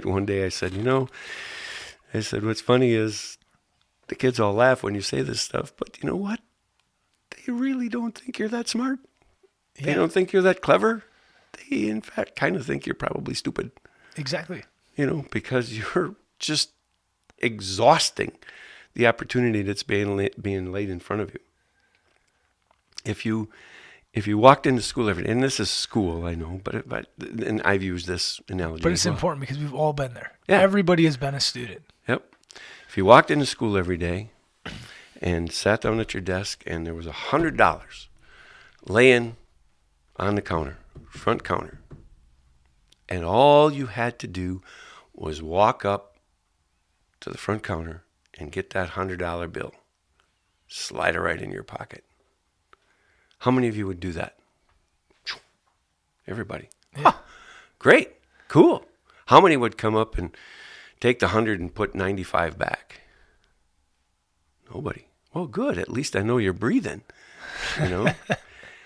one day I said, what's funny is the kids all laugh when you say this stuff, but you know what? They really don't think you're that smart. Yeah. They don't think you're that clever. They, in fact, kind of think you're probably stupid. Exactly. You know, because you're just exhausting the opportunity that's being laid in front of you. If if you walked into school every day, and this is school, I know, but and I've used this analogy. But it's as well. important because we've all been there. Yeah. Everybody has been a student. Yep. If you walked into school every day and sat down at your desk and there was $100 laying on the counter, front counter, and all you had to do was walk up to the front counter and get that $100 bill, slide it right in your pocket. How many of you would do that? Everybody. Yeah. Huh, great. Cool. How many would come up and take the 100 and put 95 back? Nobody. Well, good. At least I know you're breathing, you know?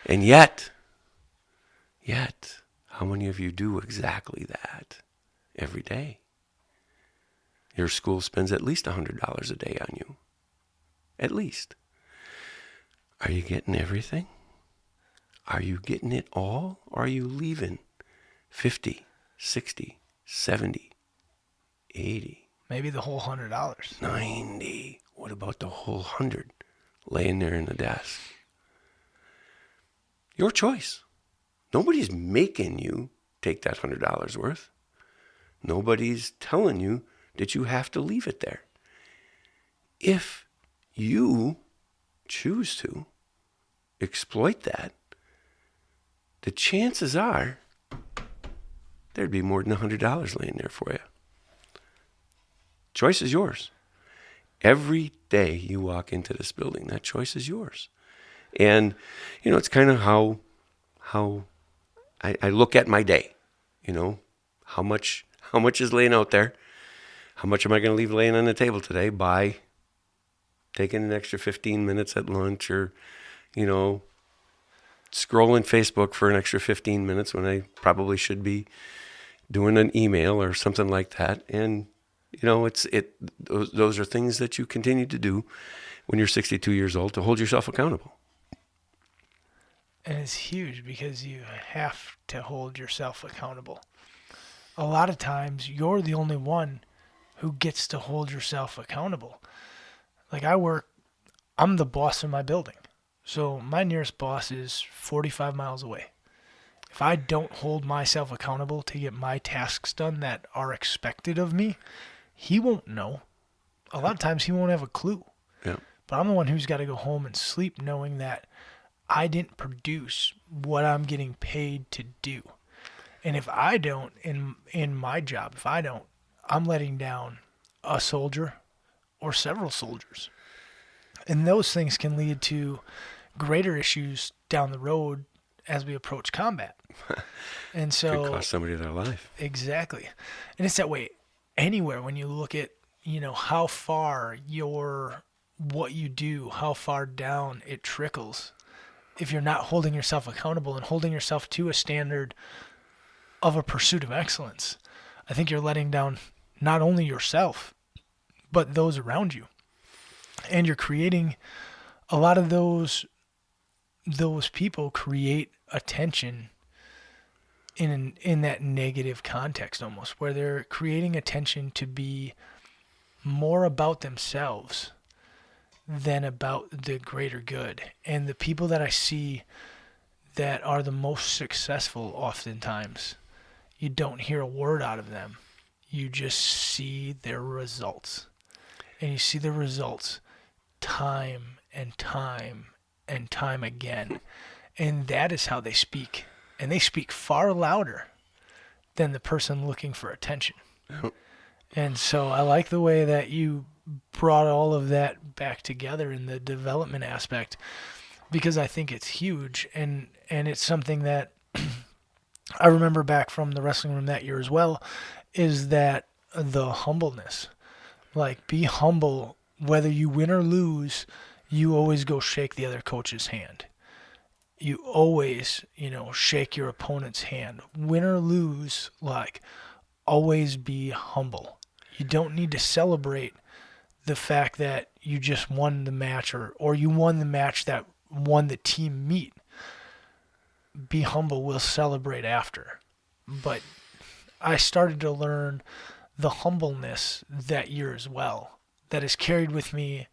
And yet, how many of you do exactly that every day? Your school spends at least $100 a day on you. At least. Are you getting everything? Are you getting it all? Or are you leaving 50, 60, 70, 80? Maybe the whole $100. 90. What about the whole 100 laying there in the desk? Your choice. Nobody's making you take that $100 worth. Nobody's telling you that you have to leave it there. If you choose to exploit that, the chances are there'd be more than $100 laying there for you. Choice is yours. Every day you walk into this building, that choice is yours. And, you know, it's kind of how I look at my day. You know, how much is laying out there? How much am I going to leave laying on the table today by taking an extra 15 minutes at lunch, or, you know, scrolling Facebook for an extra 15 minutes when I probably should be doing an email or something like that. And, you know, those are things that you continue to do when you're 62 years old to hold yourself accountable. And it's huge because you have to hold yourself accountable. A lot of times you're the only one who gets to hold yourself accountable. Like I'm the boss of my building. So my nearest boss is 45 miles away. If I don't hold myself accountable to get my tasks done that are expected of me, he won't know. A lot of times he won't have a clue. Yeah. But I'm the one who's got to go home and sleep knowing that I didn't produce what I'm getting paid to do. And if I don't, in my job, I'm letting down a soldier or several soldiers. And those things can lead to greater issues down the road as we approach combat. And so could cost somebody their life. Exactly. And it's that way anywhere when you look at, you know, how far what you do, how far down it trickles. If you're not holding yourself accountable and holding yourself to a standard of a pursuit of excellence, I think you're letting down not only yourself, but those around you. And you're creating a lot of those people create a tension in that negative context almost, where they're creating a tension to be more about themselves than about the greater good. And the people that I see that are the most successful oftentimes, you don't hear a word out of them. You just see their results. And you see the results time and time and time again. And that is how they speak. And they speak far louder than the person looking for attention. And so I like the way that you brought all of that back together in the development aspect, because I think it's huge. And it's something that I remember back from the wrestling room that year as well, is that the humbleness. Like, be humble. Whether you win or lose, you always go shake the other coach's hand. You always, shake your opponent's hand. Win or lose, like, always be humble. You don't need to celebrate the fact that you just won the match or you won the match that won the team meet. Be humble. We'll celebrate after. But I started to learn the humbleness that year as well. That has carried with me,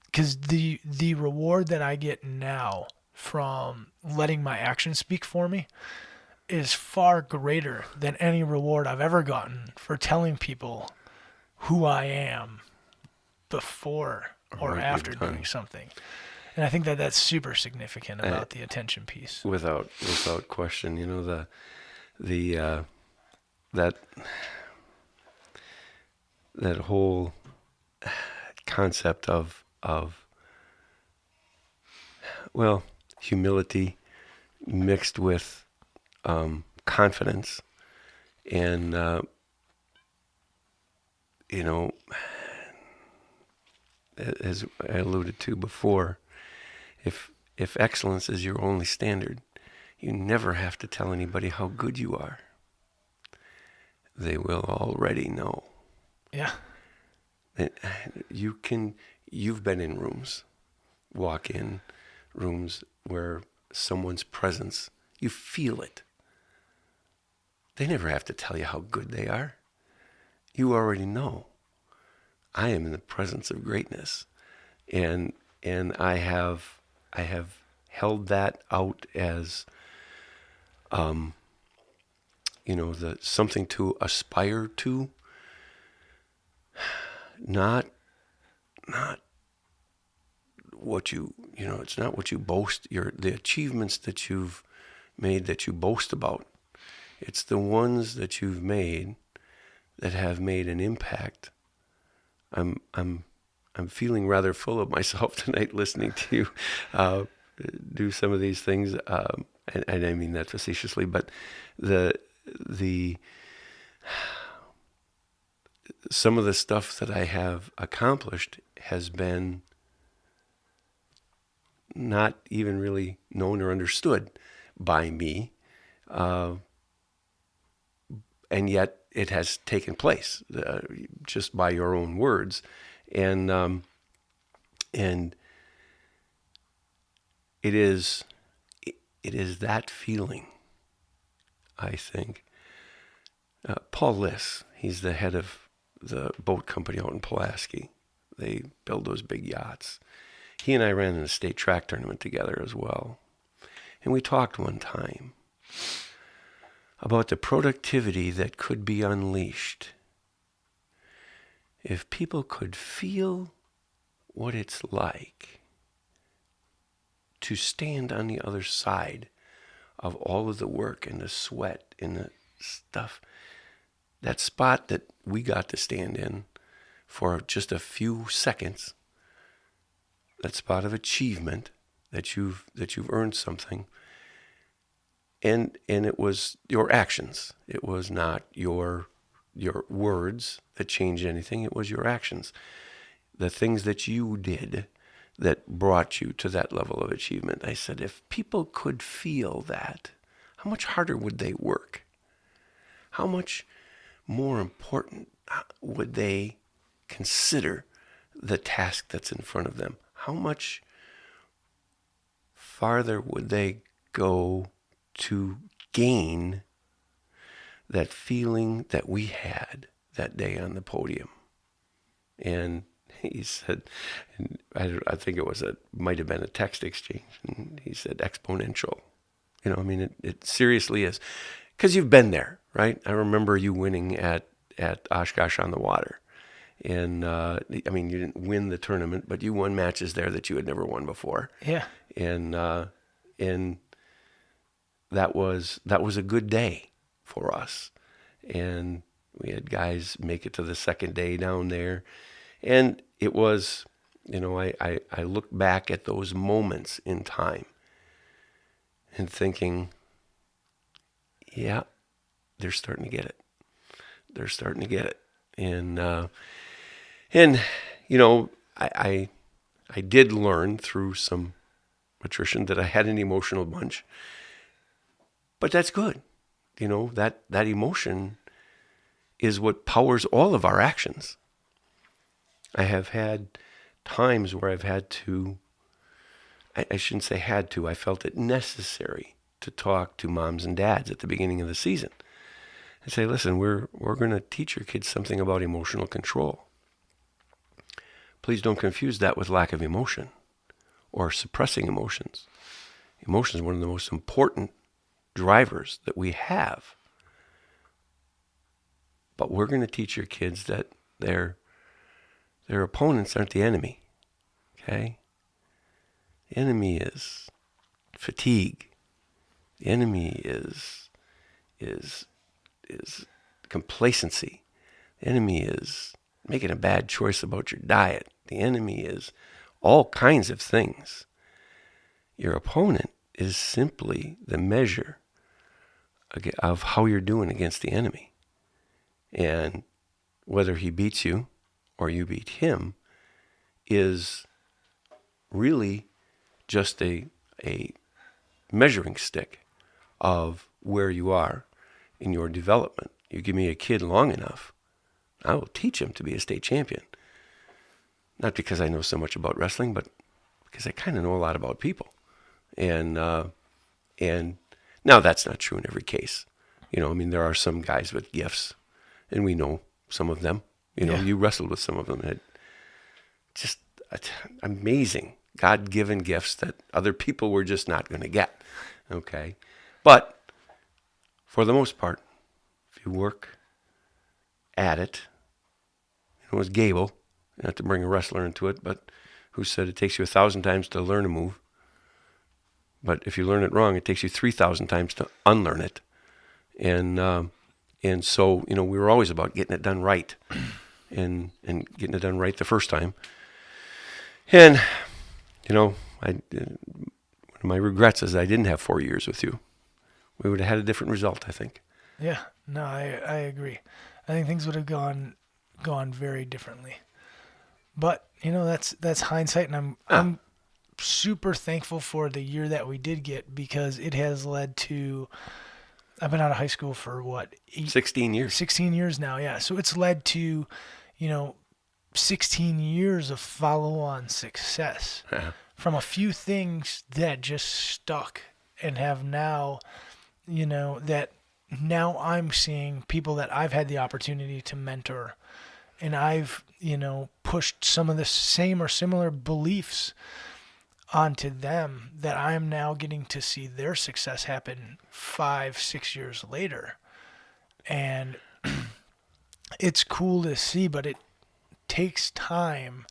because the reward that I get now from letting my actions speak for me is far greater than any reward I've ever gotten for telling people who I am before or What after you've done. doing something. And I think that that's super significant about the attention piece. Without question, that whole concept of humility mixed with confidence, and as I alluded to before, if excellence is your only standard, you never have to tell anybody how good you are. They will already know. Yeah. You've been in rooms, walk in rooms where someone's presence, you feel it. They never have to tell you how good they are. You already know. I am in the presence of greatness, and I have held that out as the something to aspire to, not what it's not what you boast, the achievements that you've made that you boast about. It's the ones that you've made that have made an impact. I'm feeling rather full of myself tonight listening to you do some of these things, and I mean that facetiously, but the some of the stuff that I have accomplished has been not even really known or understood by me, and yet it has taken place just by your own words, and it is that feeling, I think. Paul Liss, he's the head of the boat company out in Pulaski. They build those big yachts. He and I ran in a state track tournament together as well. And we talked one time about the productivity that could be unleashed if people could feel what it's like to stand on the other side of all of the work and the sweat and the stuff. That spot that we got to stand in for just a few seconds, that spot of achievement that you've earned something, and it was your actions. It was not your words that changed anything. It was your actions, the things that you did that brought you to that level of achievement. I said, if people could feel that, how much harder would they work? How much more important would they consider the task that's in front of them? How much farther would they go to gain that feeling that we had that day on the podium? And he said, and I think might have been a text exchange, and he said exponential. It seriously is, because you've been there, right? I remember you winning at Oshkosh on the Water, and you didn't win the tournament, but you won matches there that you had never won before. Yeah, and that was a good day for us, and we had guys make it to the second day down there, and it was, I look back at those moments in time and thinking, yeah, they're starting to get it. They're starting to get it. And I did learn through some attrition that I had an emotional bunch. But that's good. That emotion is what powers all of our actions. I have had times where I've had to, I shouldn't say had to, I felt it necessary to talk to moms and dads at the beginning of the season and say, listen, we're going to teach your kids something about emotional control. Please don't confuse that with lack of emotion or suppressing emotions. Emotion is one of the most important drivers that we have. But we're going to teach your kids that their opponents aren't the enemy. Okay? The enemy is fatigue. The enemy is complacency. The enemy is making a bad choice about your diet. The enemy is all kinds of things. Your opponent is simply the measure of how you're doing against the enemy. And whether he beats you or you beat him is really just a measuring stick of where you are in your development. You give me a kid long enough, I will teach him to be a state champion. Not because I know so much about wrestling, but because I kind of know a lot about people. And now that's not true in every case. There are some guys with gifts, and we know some of them. You wrestled with some of them. And just amazing God-given gifts that other people were just not going to get. Okay? But for the most part, if you work at it, it was Gable, not to bring a wrestler into it, but who said it takes you 1,000 times to learn a move. But if you learn it wrong, it takes you 3,000 times to unlearn it. And so, we were always about getting it done right and getting it done right the first time. And, one of my regrets is I didn't have 4 years with you. We would have had a different result, I think. Yeah, no, I agree. I think things would have gone very differently. But, that's hindsight, and I'm super thankful for the year that we did get, because it has led to, I've been out of high school for 16 years. 16 years now, yeah. So it's led to, 16 years of follow-on success from a few things that just stuck and have now, that now I'm seeing people that I've had the opportunity to mentor, and I've, pushed some of the same or similar beliefs onto them, that I'm now getting to see their success happen 5-6 years later. And it's cool to see, but it takes time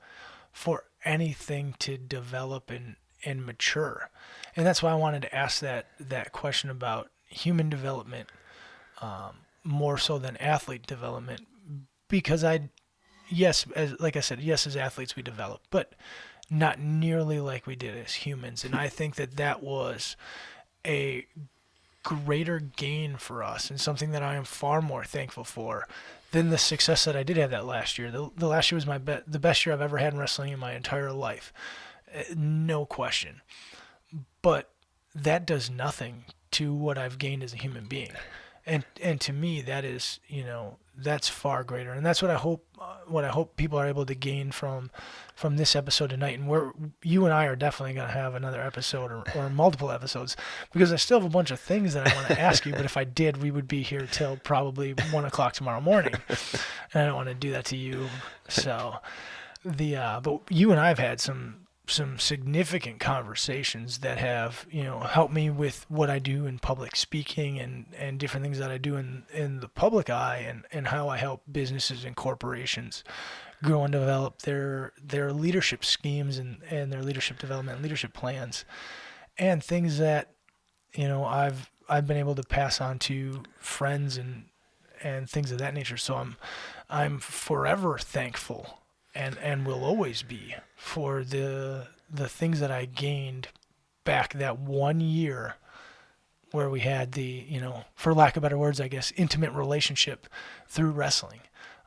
for anything to develop and mature. And that's why I wanted to ask that question about human development, more so than athlete development, because yes, as athletes we develop, but not nearly like we did as humans. And I think that was a greater gain for us, and something that I am far more thankful for than the success that I did have that last year. The last year was the best year I've ever had in wrestling in my entire life. No question. But that does nothing to what I've gained as a human being. And to me, that is, that's far greater. And that's what I hope people are able to gain from this episode tonight. And you and I are definitely going to have another episode or multiple episodes, because I still have a bunch of things that I want to ask you. But if I did, we would be here till probably 1:00 tomorrow morning. And I don't want to do that to you. So but you and I have had some significant conversations that have, helped me with what I do in public speaking and different things that I do in the public eye, and how I help businesses and corporations grow and develop their leadership schemes and their leadership development, leadership plans, and things that, I've been able to pass on to friends and things of that nature. So I'm forever thankful and will always be for the things that I gained back that 1 year where we had the, for lack of better words, I guess, intimate relationship through wrestling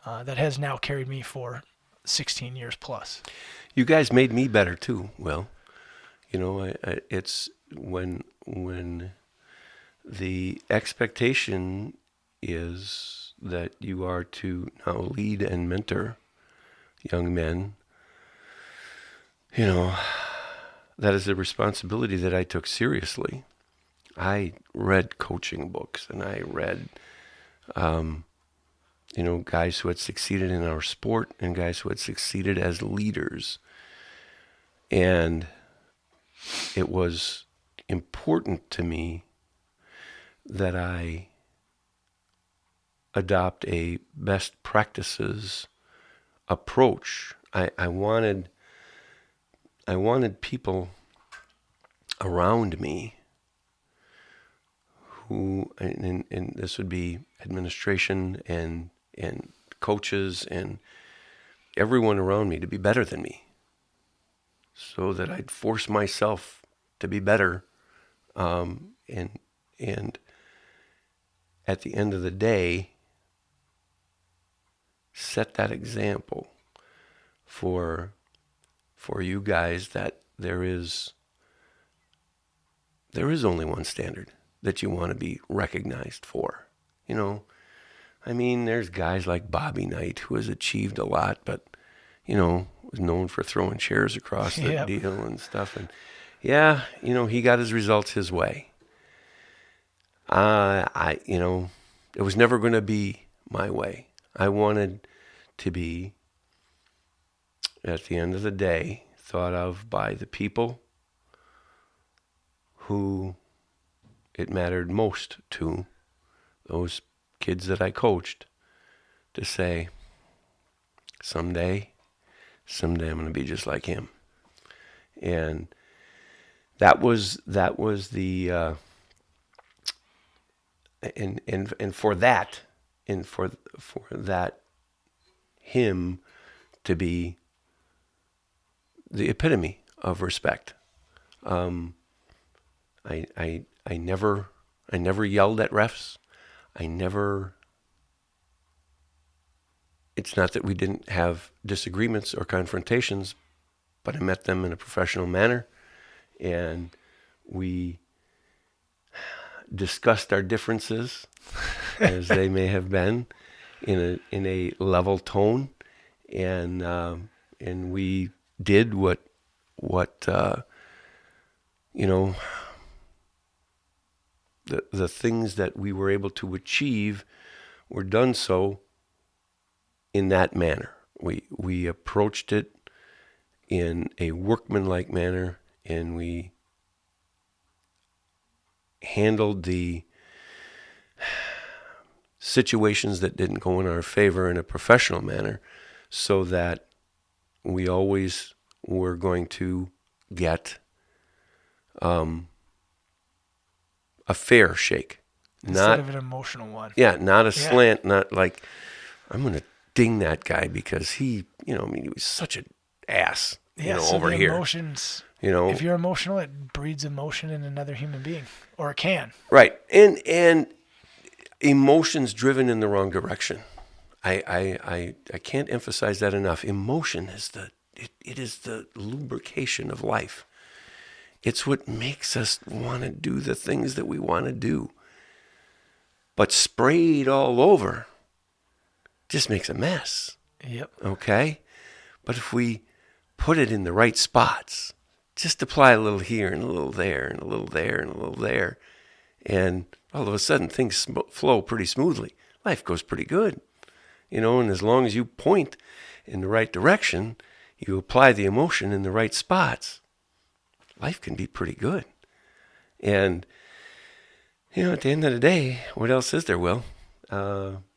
that has now carried me for 16 years plus. You guys made me better too, Will. It's when the expectation is that you are to now lead and mentor young men, that is a responsibility that I took seriously. I read coaching books, and I read, guys who had succeeded in our sport and guys who had succeeded as leaders. And it was important to me that I adopt a best practices approach. I wanted people around me who, and this would be administration and coaches and everyone around me, to be better than me, so that I'd force myself to be better, and at the end of the day, set that example for you guys, that there is only one standard that you want to be recognized for. You know, I mean, there's guys like Bobby Knight who has achieved a lot, but, you know, was known for throwing chairs across the deal and stuff. And yeah, you know, he got his results his way. You know, it was never going to be my way. I wanted to be, at the end of the day, thought of by the people who it mattered most to, those kids that I coached, to say, someday I'm going to be just like him. And that was the and for that him to be the epitome of respect. I never yelled at refs. It's not that we didn't have disagreements or confrontations, but I met them in a professional manner, and we discussed our differences as they may have been in a level tone, and we did what you know, the things that we were able to achieve were done so in that manner. We approached it in a workmanlike manner, and we handled the situations that didn't go in our favor in a professional manner, so that we always were going to get a fair shake. Instead of an emotional one. Yeah, not a slant, not like, I'm going to ding that guy because he, you know, I mean, he was such an ass, you know, so over the here. Emotions, you know, if you're emotional, it breeds emotion in another human being, or it can. Right, and emotions driven in the wrong direction. I can't emphasize that enough. Emotion is it is the lubrication of life. It's what makes us want to do the things that we want to do. But sprayed all over just makes a mess. Yep. Okay? But if we put it in the right spots, just apply a little here and a little there and a little there and a little there, and all of a sudden things flow pretty smoothly. Life goes pretty good. You know, and as long as you point in the right direction, you apply the emotion in the right spots, life can be pretty good. And, you know, at the end of the day, what else is there, Will?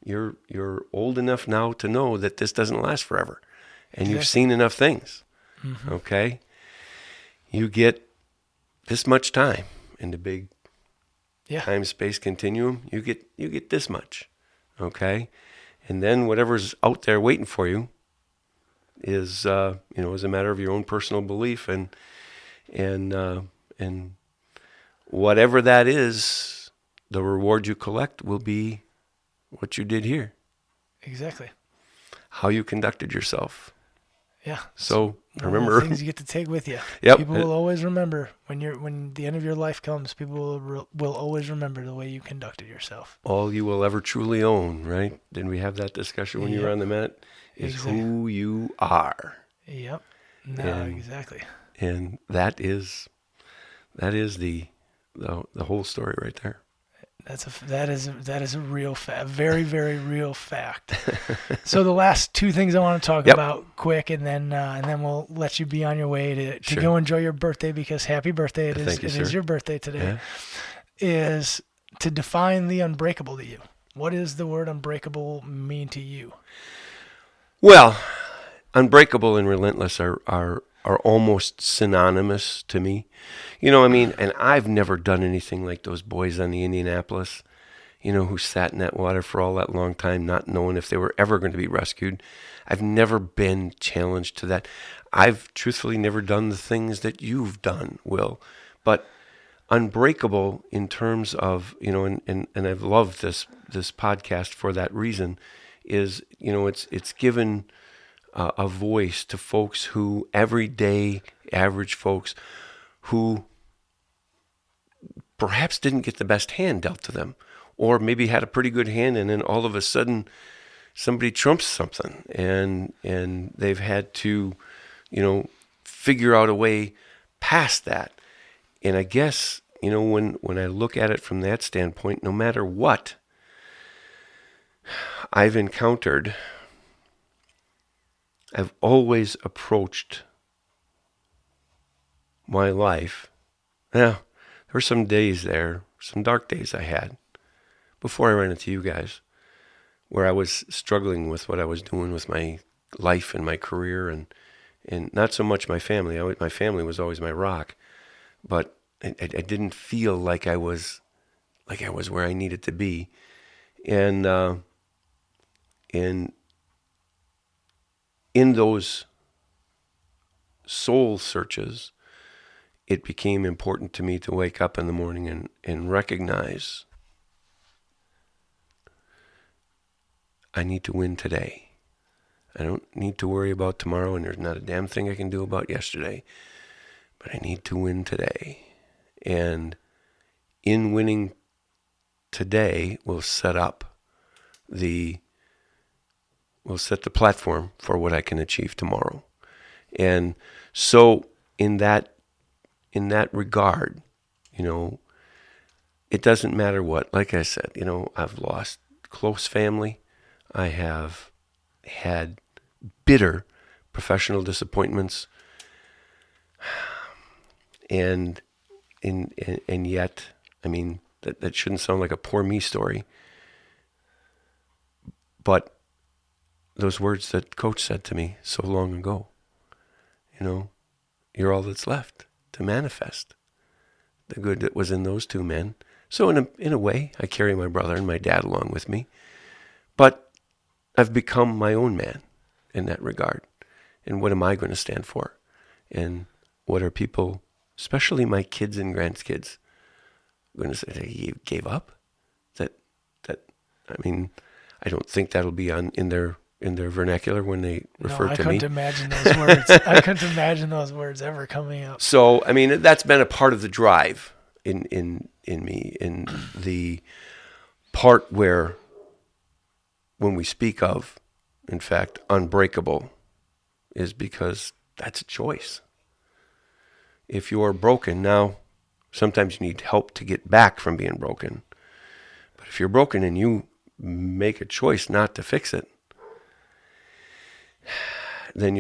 You're old enough now to know that this doesn't last forever. And you've seen enough things. Mm-hmm. Okay? You get this much time in the big time-space continuum. You get this much. Okay? And then whatever's out there waiting for you is is a matter of your own personal belief, and whatever that is, the reward you collect will be what you did here. Exactly. How you conducted yourself. Yeah. So remember, things you get to take with you. Yep. People will always remember when the end of your life comes. People will always remember the way you conducted yourself. All you will ever truly own, right? Didn't we have that discussion when you were on the mat? Is who you are. Yep. No, exactly. And that is the whole story right there. That is a real fact, very, very real fact. So the last two things I want to talk about quick, and then we'll let you be on your way to go enjoy your birthday, because happy birthday. It is your birthday today. Is to define the unbreakable to you. What does the word unbreakable mean to you? Well, unbreakable and relentless are almost synonymous to me. And I've never done anything like those boys on the Indianapolis, who sat in that water for all that long time, not knowing if they were ever going to be rescued. I've never been challenged to that. I've truthfully never done the things that you've done, Will. But unbreakable in terms of, and I've loved this podcast for that reason, is, it's given a voice to folks who, everyday average folks who perhaps didn't get the best hand dealt to them, or maybe had a pretty good hand, and then all of a sudden somebody trumps something, and they've had to, figure out a way past that. And I guess, when I look at it from that standpoint, no matter what I've encountered, I've always approached my life. Now, there were some days there, some dark days I had before I ran into you guys, where I was struggling with what I was doing with my life and my career, and not so much my family. My family was always my rock, but I didn't feel like I was where I needed to be, and in those soul searches, it became important to me to wake up in the morning and recognize I need to win today. I don't need to worry about tomorrow, and there's not a damn thing I can do about yesterday, but I need to win today. And in winning today, we'll set the platform for what I can achieve tomorrow. And so in that regard, it doesn't matter what. Like I said, I've lost close family. I have had bitter professional disappointments, and yet, that shouldn't sound like a poor me story, but those words that Coach said to me so long ago, you're all that's left to manifest the good that was in those two men. So in a way, I carry my brother and my dad along with me, but I've become my own man in that regard. And what am I going to stand for? And what are people, especially my kids and grandkids, going to say? He gave up? I don't think that'll be in their vernacular when they refer to me. I couldn't imagine those words. I couldn't imagine those words ever coming up. So, that's been a part of the drive in me, in the part where, when we speak of, in fact, unbreakable, is because that's a choice. If you're broken, now, sometimes you need help to get back from being broken. But if you're broken and you make a choice not to fix it, then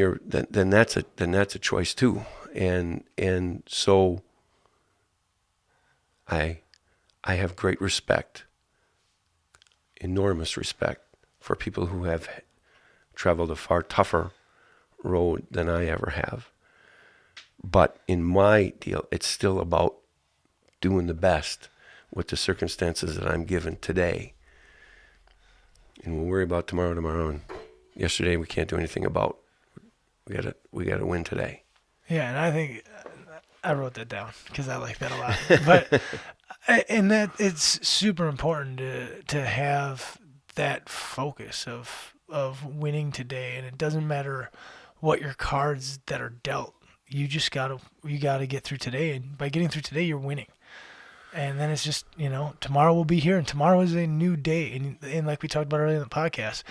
that's a choice too. And so I have great respect, enormous respect, for people who have traveled a far tougher road than I ever have. But in my deal, it's still about doing the best with the circumstances that I'm given today. And we'll worry about tomorrow, and yesterday we can't do anything about. We gotta win today. Yeah, and I think I wrote that down because I like that a lot. But and that it's super important to have that focus of winning today, and it doesn't matter what your cards that are dealt. You just gotta get through today, and by getting through today, you're winning. And then it's just, tomorrow will be here, and tomorrow is a new day. And like we talked about earlier in the podcast,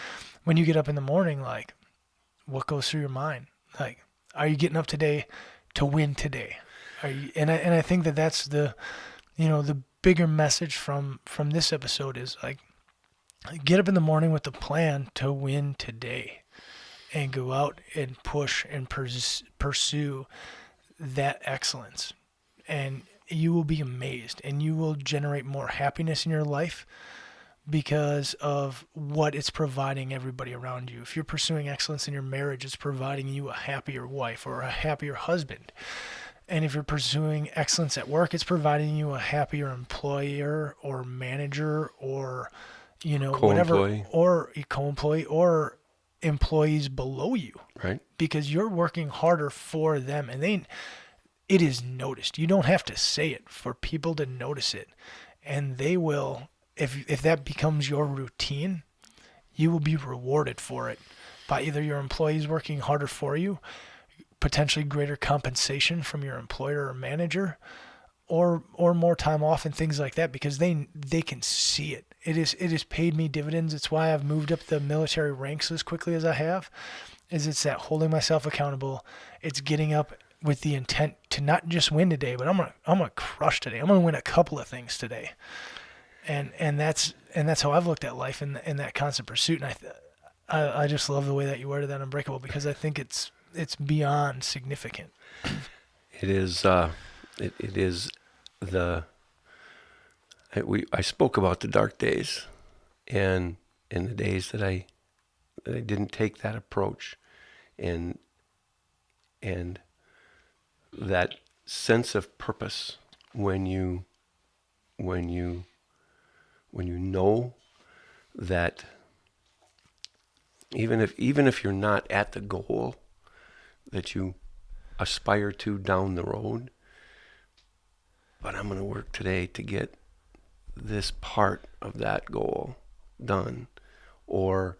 when you get up in the morning, like, what goes through your mind? Like, are you getting up today to win today? Are you? And I think that's the, the bigger message from this episode is like, get up in the morning with the plan to win today and go out and push and pursue that excellence. And you will be amazed, and you will generate more happiness in your life because of what it's providing everybody around you. If you're pursuing excellence in your marriage, it's providing you a happier wife or a happier husband. And if you're pursuing excellence at work, it's providing you a happier employer or manager or, whatever, or a co-employee or employees below you. Right. Because you're working harder for them, and it is noticed. You don't have to say it for people to notice it. And they will, if that becomes your routine, you will be rewarded for it by either your employees working harder for you, potentially greater compensation from your employer or manager, or more time off and things like that, because they can see it. It has paid me dividends. It's why I've moved up the military ranks as quickly as I have. It's that holding myself accountable. It's getting up with the intent to not just win today, but I'm gonna crush today. I'm gonna win a couple of things today. And that's how I've looked at life in that constant pursuit. And I just love the way that you worded that, Unbreakable, because I think it's beyond significant. It is. It is I spoke about the dark days, and the days that I didn't take that approach, and that sense of purpose when you know that even if you're not at the goal that you aspire to down the road, but I'm going to work today to get this part of that goal done, or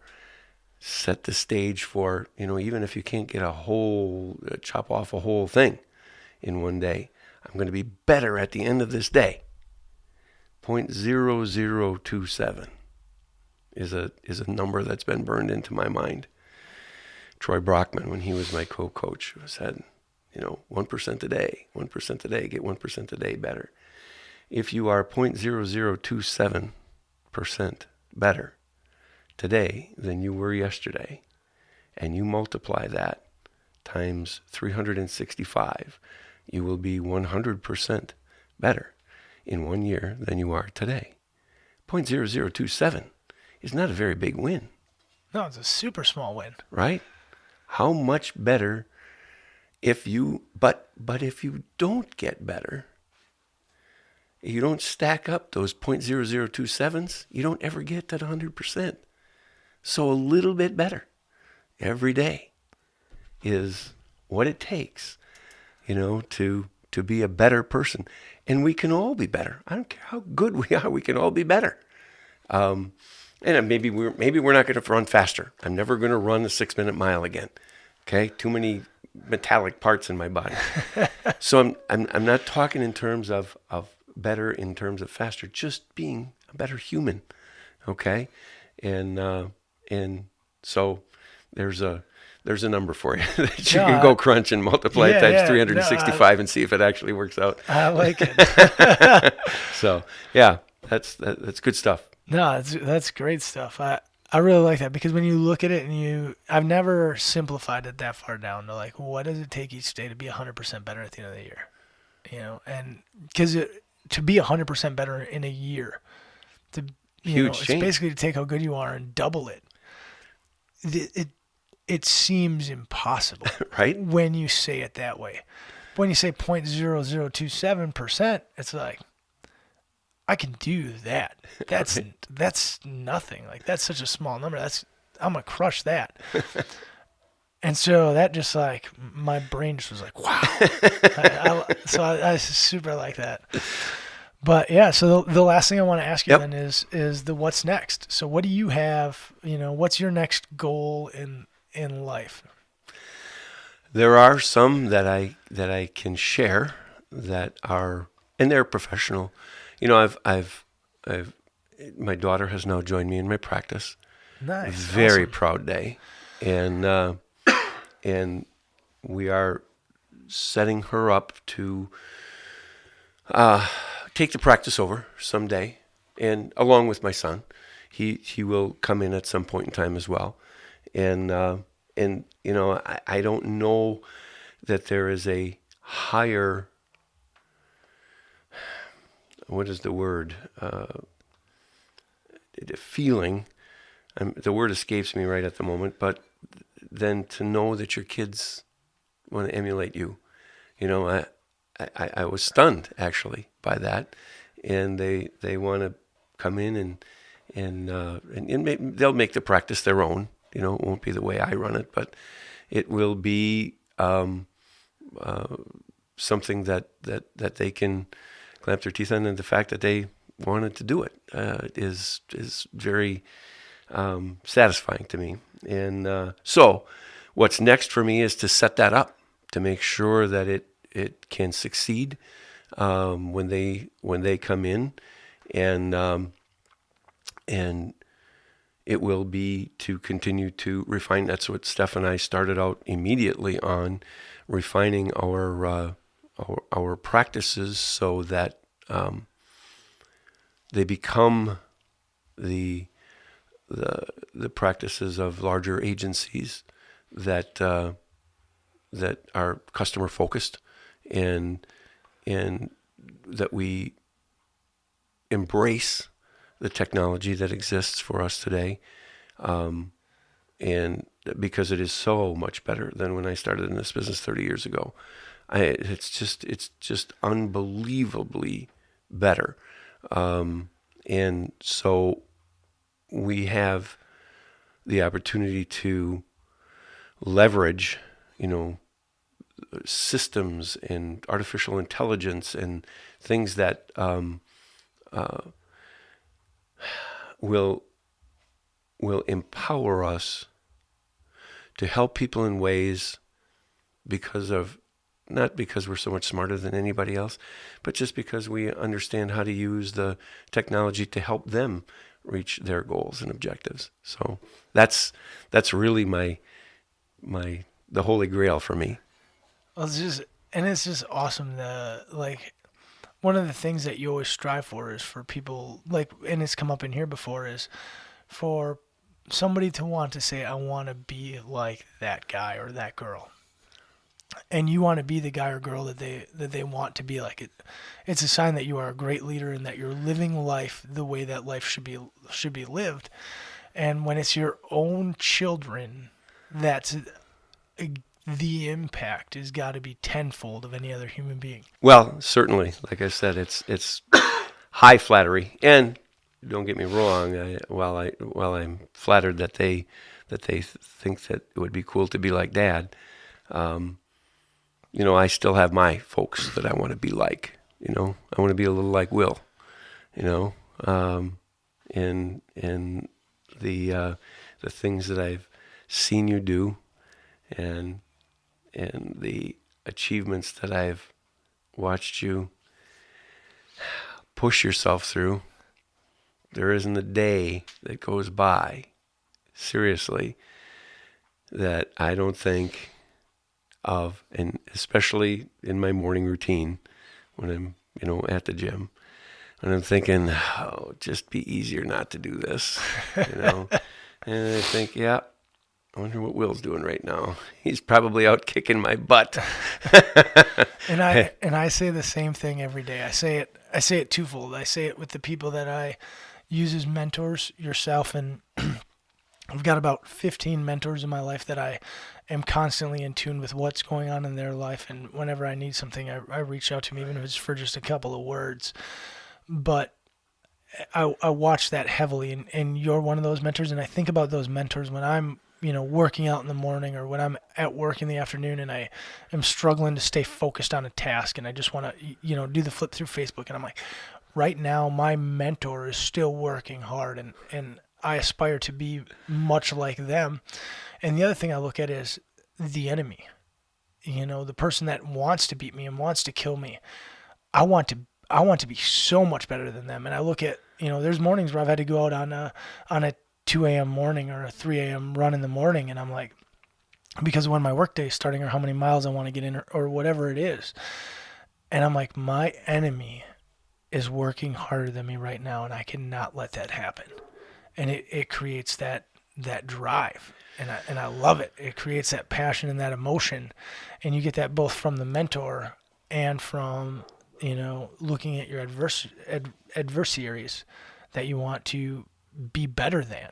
set the stage for, even if you can't get chop off a whole thing in one day, I'm going to be better at the end of this day. 0.0027 is a number that's been burned into my mind. Troy Brockman, when he was my co-coach, said, 1% a day, 1% a day, get 1% a day better. If you are 0.0027% better today than you were yesterday, and you multiply that times 365, you will be 100% better in 1 year than you are today. 0.0027 is not a very big win. No, it's a super small win. Right? How much better if you don't get better, you don't stack up those 0.0027s, you don't ever get to 100%. So a little bit better every day is what it takes, to be a better person. And we can all be better. I don't care how good we are, we can all be better. And maybe we're not going to run faster. I'm never going to run a 6-minute mile again. Okay, too many metallic parts in my body. So I'm not talking in terms of better, in terms of faster. Just being a better human. Okay, and so there's a number for you that you can go crunch and multiply it times 365 and see if it actually works out. I like it. So yeah, that's good stuff. No, that's great stuff. I really like that, because when you look at it I've never simplified it that far down to like, what does it take each day to be 100% better at the end of the year? And because to be 100% better in a year, huge change. It's basically to take how good you are and double it. It seems impossible, right? When you say it that way. When you say 0.0027%, it's like, I can do that. That's right. That's nothing. Like, that's such a small number. I'm gonna crush that. And so that just like, my brain just was like, wow. I super like that. But yeah, so the last thing I want to ask you then is the what's next. So what do you have? What's your next goal in life? There are some that I can share that are, and they're professional. I've my daughter has now joined me in my practice. Nice. Very awesome. Proud day, and we are setting her up to take the practice over someday, and along with my son, he will come in at some point in time as well, and I don't know that there is a higher, what is the word, feeling. The word escapes me right at the moment, but then to know that your kids want to emulate you. I was stunned actually by that, and they want to come in and they'll make the practice their own. It won't be the way I run it, but it will be something that they can clamp their teeth on, and the fact that they wanted to do it is very satisfying to me. And so what's next for me is to set that up, to make sure that it can succeed when they come in, and it will be to continue to refine. That's what Steph and I started out immediately on, refining our practices so that they become the practices of larger agencies that are customer focused, and that we embrace the technology that exists for us today, and because it is so much better than when I started in this business 30 years ago. It's just unbelievably better, and so we have the opportunity to leverage, systems and artificial intelligence and things that will empower us to help people in ways not because we're so much smarter than anybody else, but just because we understand how to use the technology to help them reach their goals and objectives. So that's really the holy grail for me. Well, it's just awesome. One of the things that you always strive for is for people, and it's come up in here before, is for somebody to want to say, I want to be like that guy or that girl. And you want to be the guy or girl that they want to be like. It's a sign that you are a great leader and that you're living life the way that life should be lived. And when it's your own children, that's the impact has got to be tenfold of any other human being. Well, certainly, like I said, it's high flattery, and don't get me wrong. While I'm flattered that they think that it would be cool to be like Dad, I still have my folks that I want to be like. I want to be a little like Will. And the things that I've seen you do, and the achievements that I've watched you push yourself through. There isn't a day that goes by, seriously, that I don't think of, and especially in my morning routine when I'm, at the gym, and I'm thinking, just be easier not to do this, And I think, yeah, I wonder what Will's doing right now. He's probably out kicking my butt. And I say the same thing every day. I say it twofold. I say it with the people that I use as mentors, yourself, and I've got about 15 mentors in my life that I am constantly in tune with what's going on in their life, and whenever I need something, I reach out to them, even if it's for just a couple of words. But I watch that heavily, and you're one of those mentors, and I think about those mentors when I'm working out in the morning, or when I'm at work in the afternoon and I am struggling to stay focused on a task, and I just want to, do the flip through Facebook. And I'm like, right now, my mentor is still working hard, and I aspire to be much like them. And the other thing I look at is the enemy, the person that wants to beat me and wants to kill me. I want to be so much better than them. And I look at, there's mornings where I've had to go out on a 2 a.m. morning or a 3 a.m. run in the morning, and I'm like, because of when my work day is starting, or how many miles I want to get in, or whatever it is. And I'm like, my enemy is working harder than me right now, and I cannot let that happen. And it creates that drive, and I love it. It creates that passion and that emotion, and you get that both from the mentor and from, looking at your adversaries that you want to be better than.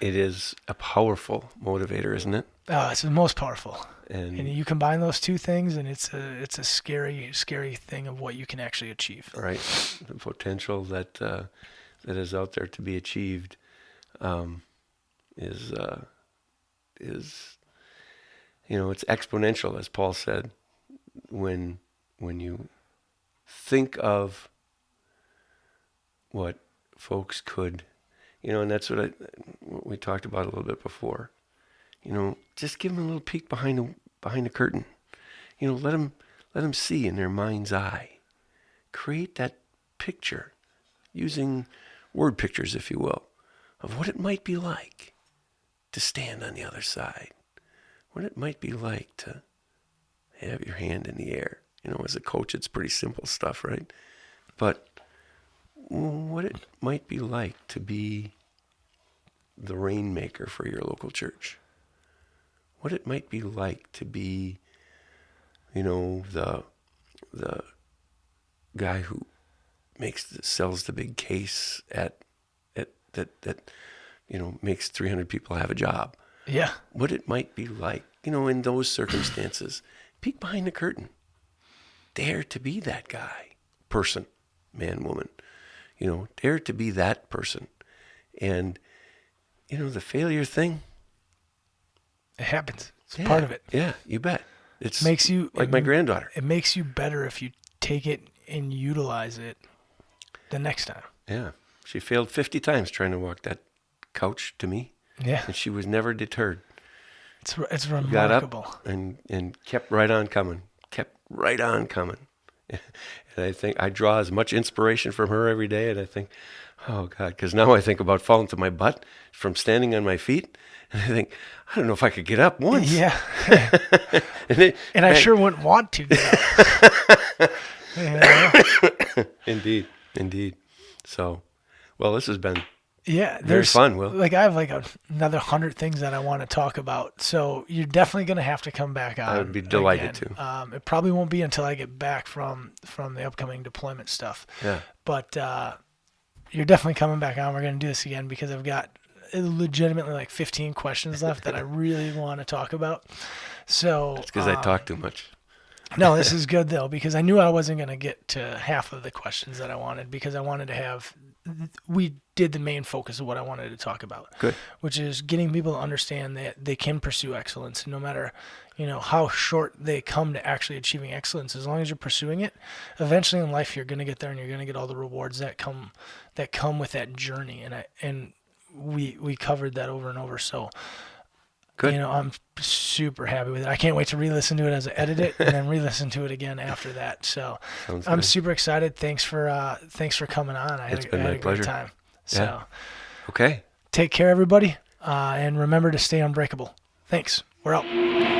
It is a powerful motivator, isn't it? It's the most powerful. And you combine those two things, and it's a scary, scary thing of what you can actually achieve. Right, the potential that is out there to be achieved is it's exponential, as Paul said. When you think of what folks could, and that's what we talked about a little bit before. Just give them a little peek behind the curtain. Let them see in their mind's eye. Create that picture using word pictures, if you will, of what it might be like to stand on the other side. What it might be like to have your hand in the air. As a coach, it's pretty simple stuff, right? But what it might be like to be the rainmaker for your local church. What it might be like to be, the guy who sells the big case that makes 300 people have a job. Yeah. What it might be like, in those circumstances. Peek behind the curtain. Dare to be that guy, person, man, woman. Dare to be that person. And, the failure thing. It happens. It's part of it. Yeah, you bet. It makes you like my granddaughter. It makes you better if you take it and utilize it the next time. Yeah. She failed 50 times trying to walk that couch to me. Yeah. And she was never deterred. It's remarkable. Got up and kept right on coming. And I think I draw as much inspiration from her every day. And I think, oh God, because now I think about falling to my butt from standing on my feet. And I think, I don't know if I could get up once. Yeah. and I sure wouldn't want to get up. Indeed. So, well, this has been very fun, Will. I have another 100 things that I want to talk about. So you're definitely going to have to come back on. I would be delighted to. It probably won't be until I get back from the upcoming deployment stuff. Yeah. But you're definitely coming back on. We're going to do this again because I've got legitimately 15 questions left that I really want to talk about. So it's because I talk too much. No, this is good though, because I knew I wasn't going to get to half of the questions that I wanted, because I wanted to have, we did the main focus of what I wanted to talk about. Good. Which is getting people to understand that they can pursue excellence, no matter, how short they come to actually achieving excellence. As long as you're pursuing it, eventually in life you're going to get there, and you're going to get all the rewards that come with that journey. And we covered that over and over. So, good. I'm super happy with it. I can't wait to re-listen to it as I edit it, and then re-listen to it again after that. So I'm super excited. Thanks for coming on. I had a pleasure. great time. So, yeah. Okay. Take care, everybody, and remember to stay unbreakable. Thanks. We're out.